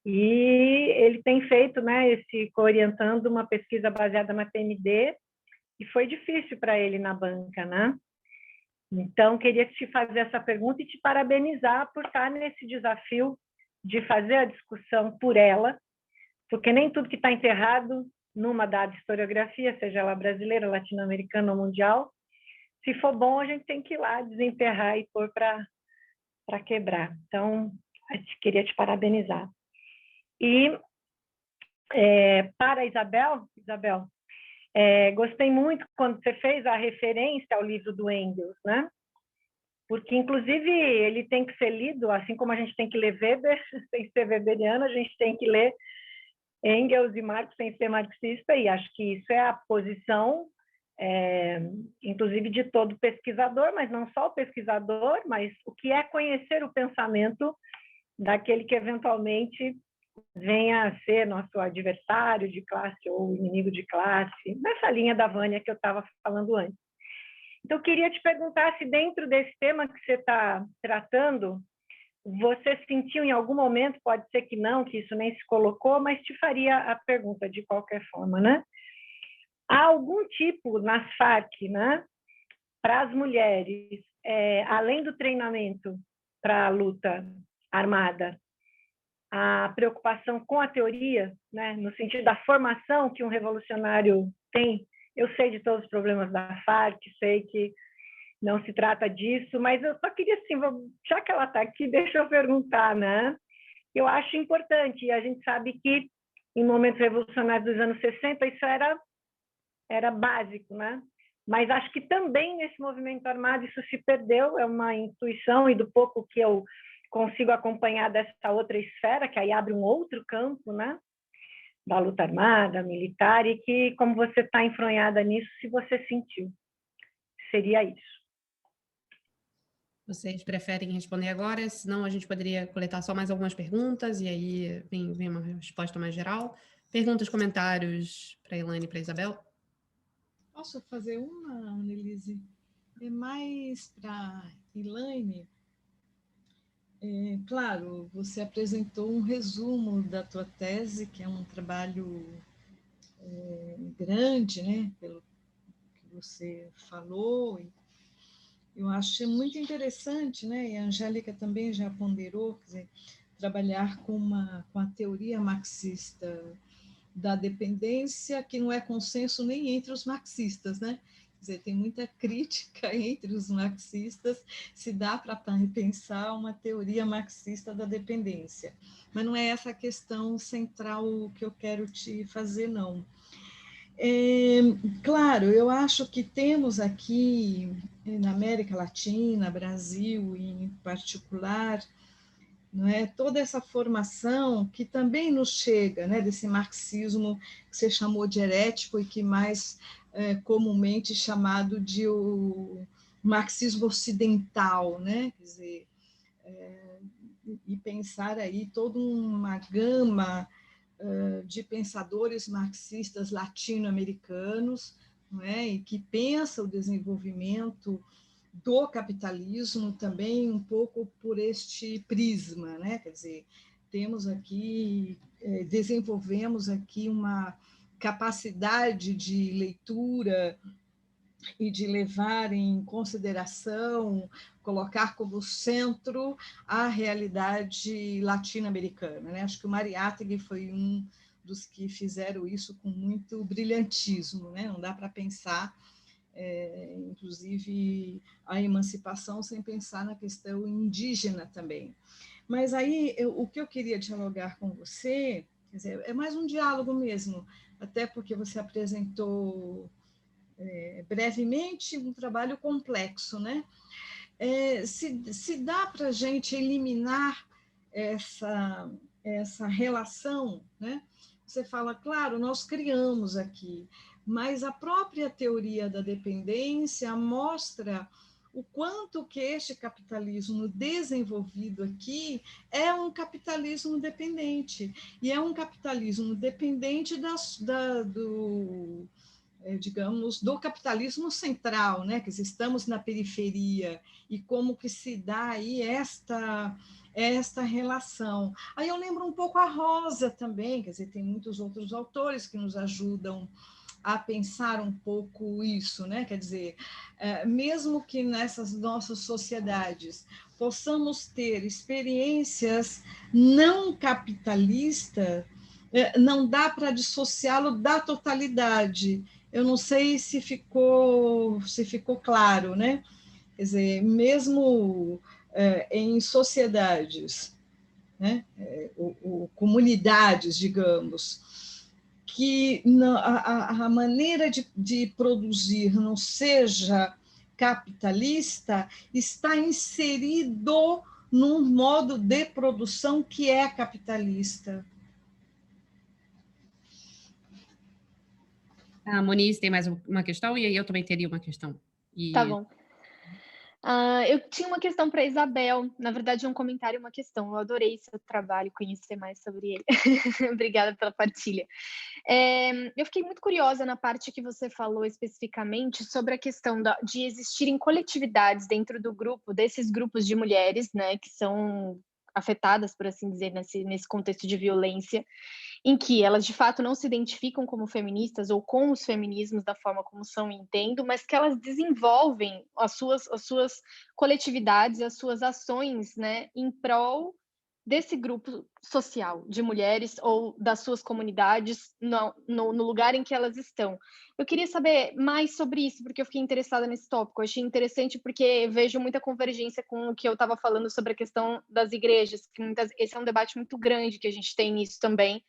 E ele tem feito, né, orientando uma pesquisa baseada na PMD, e foi difícil para ele na banca, né? Então, queria te fazer essa pergunta e te parabenizar por estar nesse desafio de fazer a discussão por ela, porque nem tudo que está enterrado numa dada historiografia, seja ela brasileira, latino-americana ou mundial, se for bom, a gente tem que ir lá desenterrar e pôr para quebrar. Então, queria te parabenizar. E para a Isabel, gostei muito quando você fez a referência ao livro do Engels, né? Porque, inclusive, ele tem que ser lido, assim como a gente tem que ler Weber, sem ser weberiano, a gente tem que ler Engels e Marx sem ser marxista, e acho que isso é a posição, inclusive, de todo pesquisador, mas não só o pesquisador, mas o que é conhecer o pensamento daquele que, eventualmente, venha a ser nosso adversário de classe ou inimigo de classe, nessa linha da Vânia que eu estava falando antes. Então, eu queria te perguntar se dentro desse tema que você está tratando, você sentiu em algum momento, pode ser que não, que isso nem se colocou, mas te faria a pergunta de qualquer forma, né? Há algum tipo nas Farc, né, para as mulheres, além do treinamento para a luta armada, a preocupação com a teoria, né, no sentido da formação que um revolucionário tem? Eu sei de todos os problemas da Farc, sei que não se trata disso, mas eu só queria, assim, já que ela está aqui, deixa eu perguntar, né? Eu acho importante, e a gente sabe que em momentos revolucionários dos anos 60, isso era básico, né? Mas acho que também nesse movimento armado isso se perdeu, é uma intuição, e do pouco que eu consigo acompanhar dessa outra esfera, que aí abre um outro campo, né? Da luta armada, militar, e que, como você está enfronhada nisso, se você sentiu, seria isso. Vocês preferem responder agora? Senão a gente poderia coletar só mais algumas perguntas e aí vem uma resposta mais geral. Perguntas, comentários para a Elaine e para a Isabel? Posso fazer uma, Annelise? É mais para Elaine. Claro, você apresentou um resumo da tua tese, que é um trabalho grande, né, pelo que você falou. Eu acho muito interessante, né, e a Angélica também já ponderou, quer dizer, trabalhar com a teoria marxista da dependência, que não é consenso nem entre os marxistas, né? Quer dizer, tem muita crítica entre os marxistas, se dá para repensar uma teoria marxista da dependência. Mas não é essa a questão central que eu quero te fazer, não. Claro, eu acho que temos aqui, na América Latina, Brasil em particular, não é? Toda essa formação que também nos chega, né, desse marxismo que você chamou de herético e que mais comumente chamado de o marxismo ocidental, né? Quer dizer, e pensar aí toda uma gama de pensadores marxistas latino-americanos, não é? E que pensa o desenvolvimento do capitalismo também um pouco por este prisma, né? Quer dizer, temos aqui, desenvolvemos aqui uma capacidade de leitura e de levar em consideração, colocar como centro a realidade latino-americana, né? Acho que o Mariátegui foi um dos que fizeram isso com muito brilhantismo, né? Não dá para pensar inclusive a emancipação sem pensar na questão indígena também. Mas aí o que eu queria dialogar com você, quer dizer, é mais um diálogo mesmo, até porque você apresentou brevemente um trabalho complexo, né? Se dá para a gente eliminar essa relação, né? Você fala, claro, nós criamos aqui, mas a própria teoria da dependência mostra o quanto que este capitalismo desenvolvido aqui é um capitalismo dependente, e é um capitalismo dependente digamos, do capitalismo central, né? Que estamos na periferia, e como que se dá aí esta relação. Aí eu lembro um pouco a Rosa também, quer dizer, tem muitos outros autores que nos ajudam a pensar um pouco isso, né? Quer dizer, mesmo que nessas nossas sociedades possamos ter experiências não capitalistas, não dá para dissociá-lo da totalidade. Eu não sei se ficou claro, né? Quer dizer, mesmo em sociedades, né? Comunidades, digamos, que a maneira de produzir não seja capitalista, está inserido num modo de produção que é capitalista. A Moniz tem mais uma questão, e aí eu também teria uma questão. Tá bom. Eu tinha uma questão para a Isabel, na verdade um comentário e uma questão. Eu adorei seu trabalho, conhecer mais sobre ele. Obrigada pela partilha. Eu fiquei muito curiosa na parte que você falou especificamente sobre a questão de existirem coletividades dentro do grupo, desses grupos de mulheres, né, que são afetadas, por assim dizer, nesse contexto de violência, em que elas de fato não se identificam como feministas ou com os feminismos da forma como são e entendo, mas que elas desenvolvem as suas coletividades, as suas ações, né, em prol desse grupo social de mulheres ou das suas comunidades no lugar em que elas estão. Eu queria saber mais sobre isso, porque eu fiquei interessada nesse tópico. Eu achei interessante porque vejo muita convergência com o que eu estava falando sobre a questão das igrejas, que esse é um debate muito grande que a gente tem nisso também,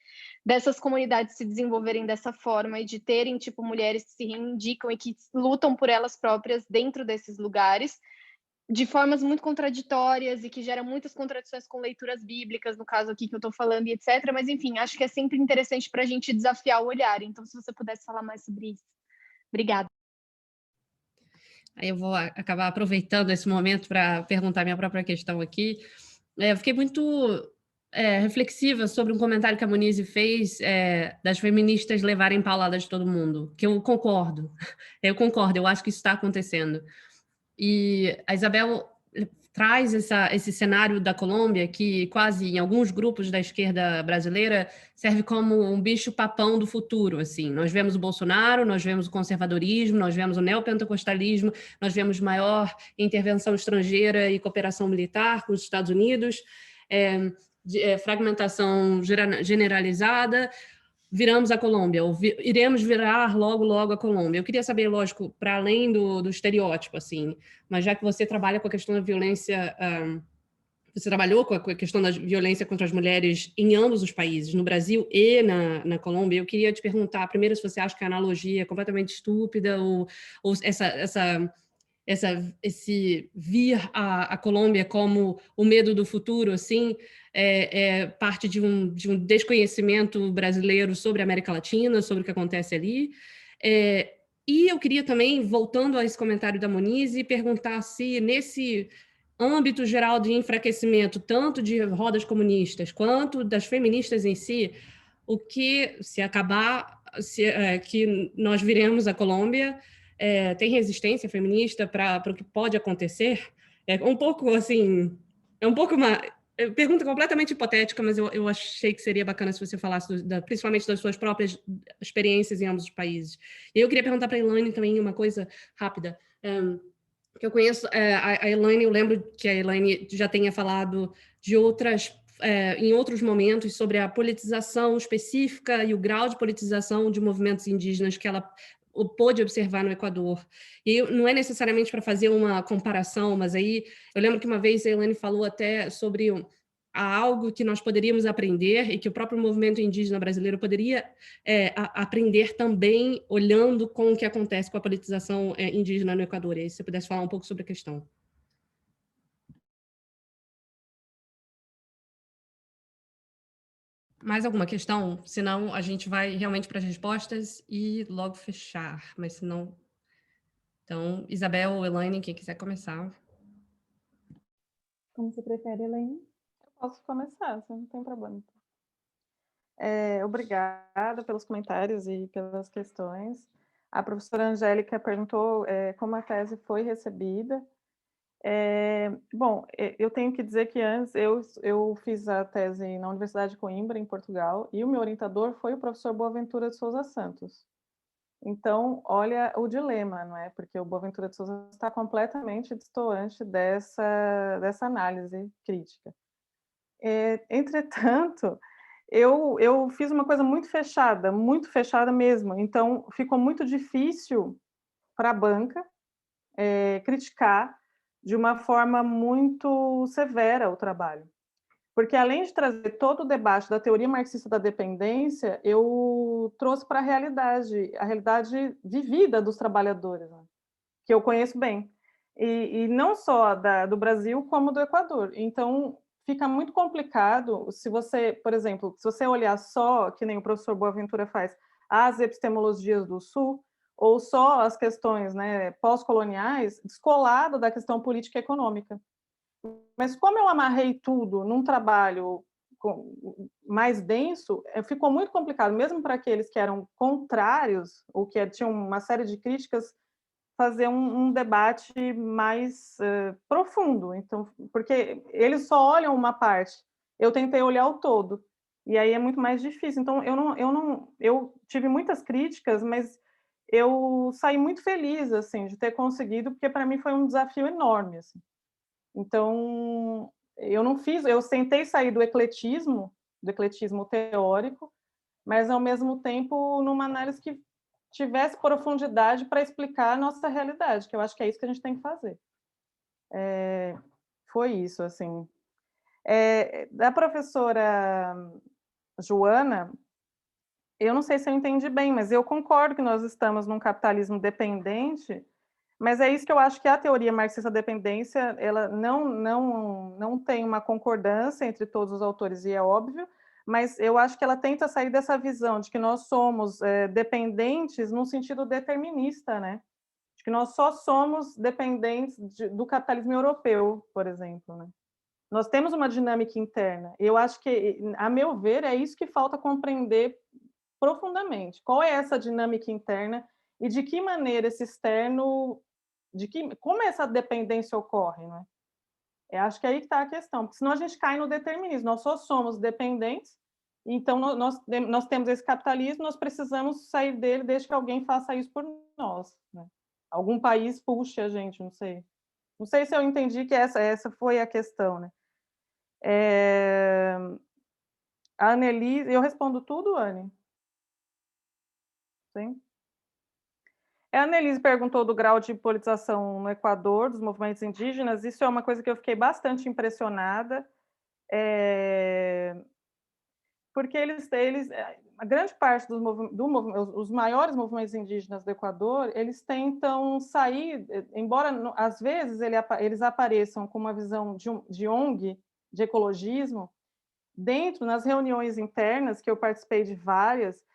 dessas comunidades se desenvolverem dessa forma e de terem, tipo, mulheres que se reivindicam e que lutam por elas próprias dentro desses lugares, de formas muito contraditórias e que geram muitas contradições com leituras bíblicas, no caso aqui que eu estou falando, e etc. Mas, enfim, acho que é sempre interessante para a gente desafiar o olhar. Então, se você pudesse falar mais sobre isso. Obrigada. Aí eu vou acabar aproveitando esse momento para perguntar minha própria questão aqui. Eu fiquei muito reflexiva sobre um comentário que a Monize fez das feministas levarem paulada de todo mundo, que eu concordo. Eu acho que isso está acontecendo. E a Isabel traz esse cenário da Colômbia, que quase em alguns grupos da esquerda brasileira serve como um bicho-papão do futuro. Assim. Nós vemos o Bolsonaro, nós vemos o conservadorismo, nós vemos o neopentecostalismo, nós vemos maior intervenção estrangeira e cooperação militar com os Estados Unidos, fragmentação generalizada. Viramos a Colômbia, ou iremos virar logo a Colômbia. Eu queria saber, lógico, para além do estereótipo, assim, mas já que você trabalha com a questão da violência, você trabalhou com a questão da violência contra as mulheres em ambos os países, no Brasil e na Colômbia, eu queria te perguntar, primeiro, se você acha que a analogia é completamente estúpida, ou esse vir à Colômbia como o medo do futuro, assim, é parte de um desconhecimento brasileiro sobre a América Latina, sobre o que acontece ali. E eu queria também, voltando a esse comentário da Monize, perguntar se nesse âmbito geral de enfraquecimento, tanto de rodas comunistas quanto das feministas em si, o que, se acabar, que nós viremos a Colômbia, tem resistência feminista para o que pode acontecer? Um pouco assim, uma pergunta completamente hipotética, mas eu achei que seria bacana se você falasse principalmente das suas próprias experiências em ambos os países. E eu queria perguntar para a Elaine também uma coisa rápida, que eu conheço a Elaine, eu lembro que a Elaine já tenha falado de em outros momentos sobre a politização específica e o grau de politização de movimentos indígenas que ela pôde observar no Equador. E não é necessariamente para fazer uma comparação, mas aí eu lembro que uma vez a Elaine falou até sobre algo que nós poderíamos aprender e que o próprio movimento indígena brasileiro poderia aprender também, olhando com o que acontece com a politização indígena no Equador. E aí, se você pudesse falar um pouco sobre a questão. Mais alguma questão? Senão a gente vai realmente para as respostas e logo fechar. Mas se não... Então, Isabel ou Elaine, quem quiser começar. Como você prefere, Elaine? Eu posso começar, não tem problema. Obrigada pelos comentários e pelas questões. A professora Angélica perguntou como a tese foi recebida. Bom, eu tenho que dizer que antes eu fiz a tese na Universidade de Coimbra, em Portugal, e o meu orientador foi o professor Boaventura de Souza Santos. Então, olha o dilema, não é? Porque o Boaventura de Souza está completamente distoante dessa análise crítica. Entretanto, eu fiz uma coisa muito fechada mesmo, então ficou muito difícil para a banca criticar de uma forma muito severa o trabalho. Porque, além de trazer todo o debate da teoria marxista da dependência, eu trouxe para a realidade vivida dos trabalhadores, né? Que eu conheço bem. E não só do Brasil, como do Equador. Então, fica muito complicado se você, por exemplo, se você olhar só, que nem o professor Boaventura faz, as epistemologias do Sul, ou só as questões, né, pós-coloniais, descolado da questão política e econômica. Mas como eu amarrei tudo num trabalho mais denso, ficou muito complicado, mesmo para aqueles que eram contrários, ou que tinham uma série de críticas, fazer um debate mais profundo. Então, porque eles só olham uma parte, eu tentei olhar o todo, e aí é muito mais difícil. Então, eu tive muitas críticas, mas eu saí muito feliz assim de ter conseguido, porque para mim foi um desafio enorme, assim. Então, eu não fiz, eu tentei sair do ecletismo teórico, mas ao mesmo tempo numa análise que tivesse profundidade para explicar a nossa realidade, que eu acho que é isso que a gente tem que fazer. Foi isso, assim. Da professora Joana, eu não sei se eu entendi bem, mas eu concordo que nós estamos num capitalismo dependente, mas é isso que eu acho que a teoria marxista da dependência, ela não tem uma concordância entre todos os autores, e é óbvio, mas eu acho que ela tenta sair dessa visão de que nós somos dependentes num sentido determinista, né? De que nós só somos dependentes do capitalismo europeu, por exemplo, né? Nós temos uma dinâmica interna. Eu acho que, a meu ver, é isso que falta compreender profundamente. Qual é essa dinâmica interna e de que maneira esse externo, como essa dependência ocorre, né? Eu acho que é aí que está a questão, porque senão a gente cai no determinismo. Nós só somos dependentes, então nós temos esse capitalismo, nós precisamos sair dele desde que alguém faça isso por nós, né? Algum país puxe a gente, não sei. Não sei se eu entendi que essa foi a questão, né? A Annelise, eu respondo tudo, Anne? Sim. A Annelise perguntou do grau de politização no Equador, dos movimentos indígenas. Isso é uma coisa que eu fiquei bastante impressionada, porque a grande parte os maiores movimentos indígenas do Equador, eles tentam sair, embora às vezes eles apareçam com uma visão de ONG, de ecologismo, nas reuniões internas, que eu participei de várias,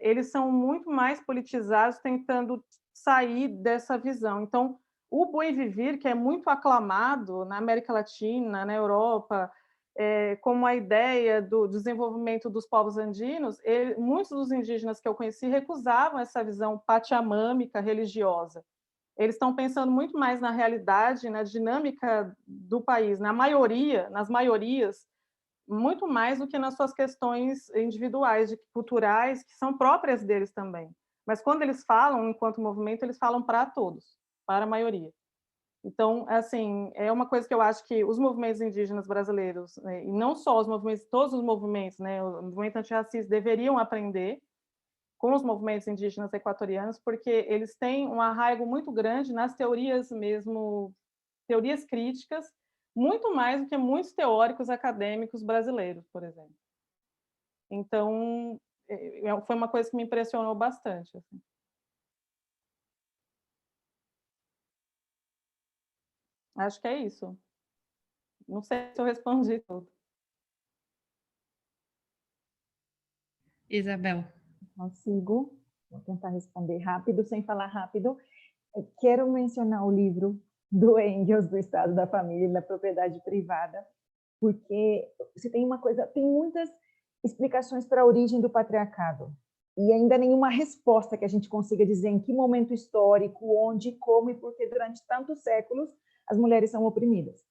eles são muito mais politizados, tentando sair dessa visão. Então, o Bem Viver, que é muito aclamado na América Latina, na Europa, como a ideia do desenvolvimento dos povos andinos, muitos dos indígenas que eu conheci recusavam essa visão pachamâmica religiosa. Eles estão pensando muito mais na realidade, na dinâmica do país, nas maiorias, muito mais do que nas suas questões individuais, culturais, que são próprias deles também. Mas quando eles falam, enquanto movimento, eles falam para todos, para a maioria. Então, assim, é uma coisa que eu acho que os movimentos indígenas brasileiros, né, e não só os movimentos, todos os movimentos, né, o movimento antirracista deveriam aprender com os movimentos indígenas equatorianos, porque eles têm um arraigo muito grande nas teorias mesmo, teorias críticas, muito mais do que muitos teóricos acadêmicos brasileiros, por exemplo. Então, foi uma coisa que me impressionou bastante. Assim. Acho que é isso. Não sei se eu respondi tudo. Isabel. Consigo. Vou tentar responder rápido, sem falar rápido. Eu quero mencionar o livro do Engels, do Estado da Família e da Propriedade Privada, porque você tem muitas explicações para a origem do patriarcado, e ainda nenhuma resposta que a gente consiga dizer em que momento histórico, onde, como e por que durante tantos séculos as mulheres são oprimidas.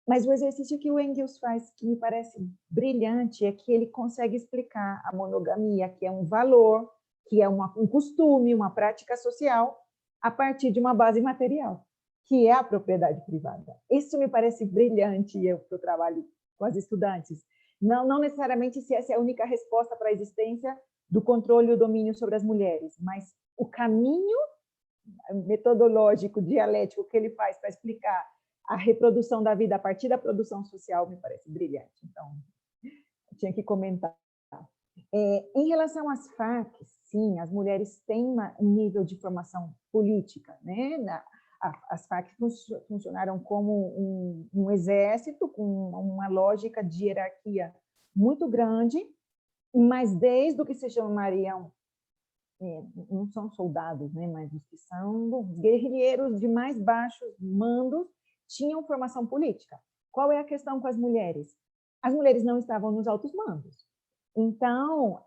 Mas o exercício que o Engels faz, que me parece brilhante, é que ele consegue explicar a monogamia, que é um valor, que é um costume, uma prática social, a partir de uma base material, que é a propriedade privada. Isso me parece brilhante, eu trabalho com as estudantes. Não necessariamente se essa é a única resposta para a existência do controle e o domínio sobre as mulheres, mas o caminho metodológico, dialético que ele faz para explicar a reprodução da vida a partir da produção social me parece brilhante. Então, eu tinha que comentar. Em relação às Farc, sim, as mulheres têm um nível de formação política, né? As Farc funcionaram como um exército com uma lógica de hierarquia muito grande, mas desde o que se chamariam, não são soldados, né? Mas os que são guerrilheiros de mais baixos mandos, tinham formação política. Qual é a questão com as mulheres? As mulheres não estavam nos altos mandos. Então,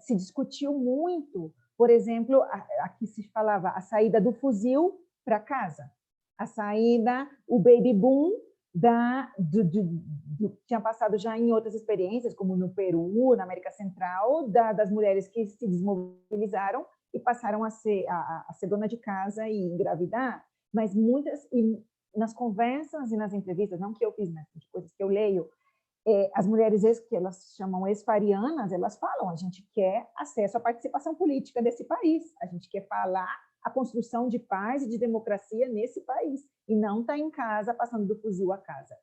se discutiu muito, por exemplo, aqui se falava a saída do fuzil para casa, a saída, o baby boom, tinha passado já em outras experiências, como no Peru, na América Central, das mulheres que se desmobilizaram e passaram a ser dona de casa e engravidar, mas muitas, nas conversas e nas entrevistas, não que eu fiz, mas de coisas que eu leio, as mulheres que elas chamam esfarianas, elas falam, a gente quer acesso à participação política desse país, a gente quer falar a construção de paz e de democracia nesse país, e não estar em casa passando do fuzil a casa.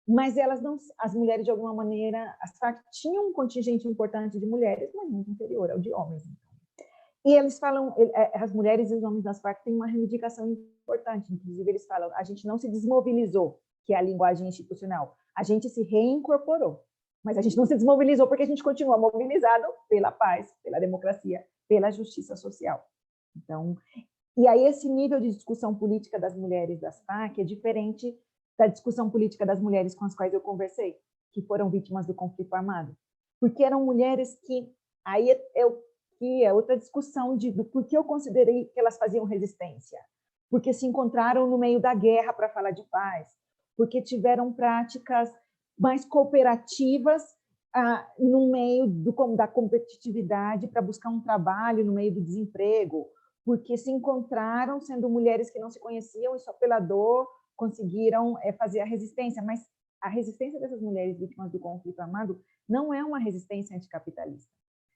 Mas elas não, as mulheres, de alguma maneira, as FARC tinham um contingente importante de mulheres, mas muito inferior ao de homens. E eles falam, as mulheres e os homens das FARC têm uma reivindicação importante, inclusive eles falam, a gente não se desmobilizou, que é a linguagem institucional, a gente se reincorporou, mas a gente não se desmobilizou porque a gente continua mobilizado pela paz, pela democracia, pela justiça social. Então, e aí esse nível de discussão política das mulheres das FARC é diferente da discussão política das mulheres com as quais eu conversei, que foram vítimas do conflito armado, porque eram mulheres que, aí é outra discussão do porquê eu considerei que elas faziam resistência, porque se encontraram no meio da guerra para falar de paz, porque tiveram práticas mais cooperativas no meio da competitividade para buscar um trabalho no meio do desemprego, porque se encontraram sendo mulheres que não se conheciam e só pela dor conseguiram fazer a resistência. Mas a resistência dessas mulheres vítimas do conflito armado não é uma resistência anticapitalista,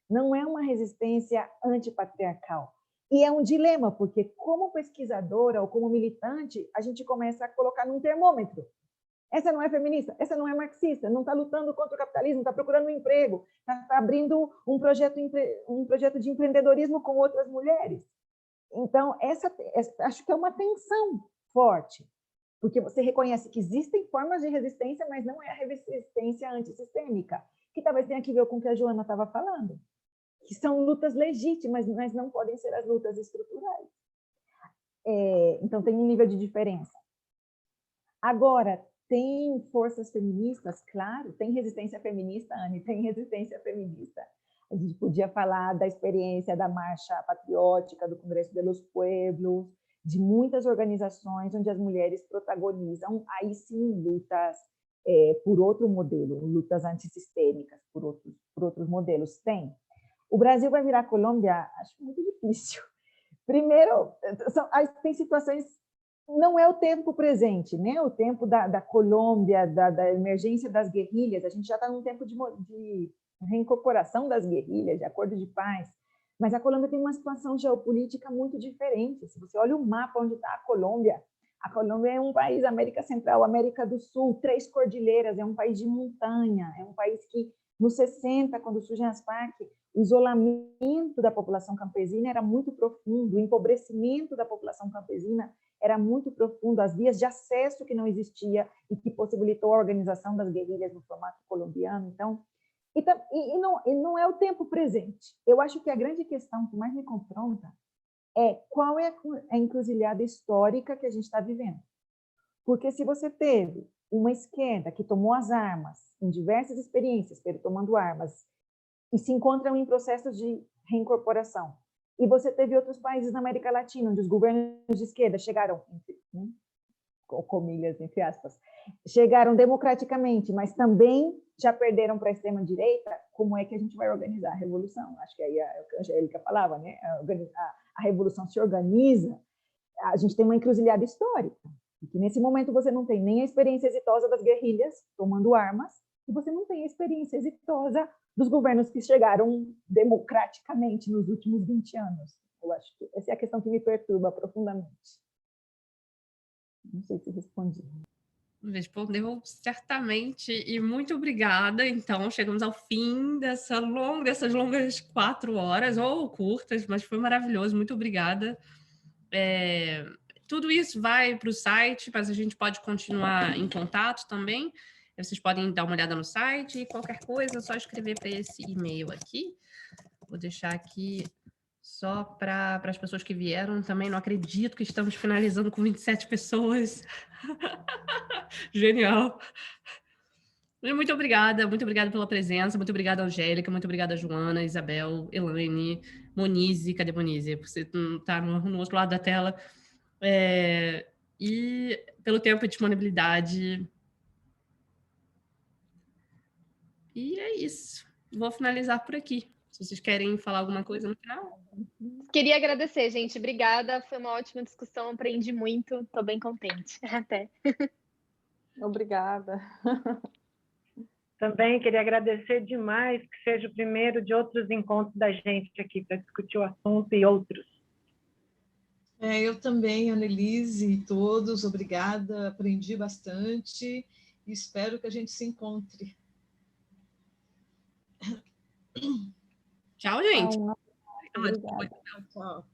não é uma resistência antipatriarcal. E é um dilema, porque como pesquisadora ou como militante, a gente começa a colocar num termômetro. Essa não é feminista, essa não é marxista, não está lutando contra o capitalismo, está procurando um emprego, está abrindo um projeto de empreendedorismo com outras mulheres. Então, acho que é uma tensão forte, porque você reconhece que existem formas de resistência, mas não é a resistência antissistêmica, que talvez tenha que ver com o que a Joana estava falando, que são lutas legítimas, mas não podem ser as lutas estruturais. Então, tem um nível de diferença. Agora, tem forças feministas, claro, tem resistência feminista, Anne, tem resistência feminista. A gente podia falar da experiência da Marcha Patriótica, do Congresso de los Pueblos, de muitas organizações onde as mulheres protagonizam, aí sim, lutas por outro modelo, lutas antissistêmicas por outros modelos. Tem. O Brasil vai virar Colômbia? Acho muito difícil. Primeiro, tem situações, não é o tempo presente, né? O tempo da Colômbia, da emergência das guerrilhas, a gente já está num tempo de reincorporação das guerrilhas, de acordo de paz, mas a Colômbia tem uma situação geopolítica muito diferente. Se você olha o mapa onde está a Colômbia é um país, América Central, América do Sul, 3 cordilheiras, é um país de montanha, é um país que, nos 60, quando surgem as FARC, o isolamento da população campesina era muito profundo, o empobrecimento da população campesina era muito profundo, as vias de acesso que não existia e que possibilitou a organização das guerrilhas no formato colombiano. Então, e não é o tempo presente. Eu acho que a grande questão que mais me confronta é qual é a encruzilhada histórica que a gente está vivendo. Porque se você teve uma esquerda que tomou as armas em diversas experiências, tomando armas, e se encontram em processos de reincorporação, e você teve outros países na América Latina, onde os governos de esquerda chegaram, comilhas, entre aspas, chegaram democraticamente, mas também já perderam para a extrema-direita, como é que a gente vai organizar a revolução? Acho que aí é o que a Angélica falava, né? A revolução se organiza, a gente tem uma encruzilhada histórica, e que nesse momento você não tem nem a experiência exitosa das guerrilhas tomando armas, e você não tem a experiência exitosa dos governos que chegaram democraticamente nos últimos 20 anos. Eu acho que essa é a questão que me perturba profundamente. Não sei se respondi. Respondeu certamente, e muito obrigada. Então, chegamos ao fim dessas longas 4 horas, ou curtas, mas foi maravilhoso, muito obrigada. Tudo isso vai para o site, mas a gente pode continuar em contato também. Vocês podem dar uma olhada no site e qualquer coisa é só escrever para esse e-mail aqui. Vou deixar aqui só para as pessoas que vieram também. Não acredito que estamos finalizando com 27 pessoas. Genial. Muito obrigada pela presença, muito obrigada, Angélica, muito obrigada, Joana, Isabel, Elaine, Monize, cadê Monize? Você está no outro lado da tela. E pelo tempo e disponibilidade. E é isso. Vou finalizar por aqui. Se vocês querem falar alguma coisa no final. Queria agradecer, gente. Obrigada. Foi uma ótima discussão. Aprendi muito. Estou bem contente. Até. Obrigada. Também queria agradecer demais que seja o primeiro de outros encontros da gente aqui para discutir o assunto e outros. Eu também, Annelise e todos, obrigada, aprendi bastante e espero que a gente se encontre. Tchau, gente. Obrigada. Tchau.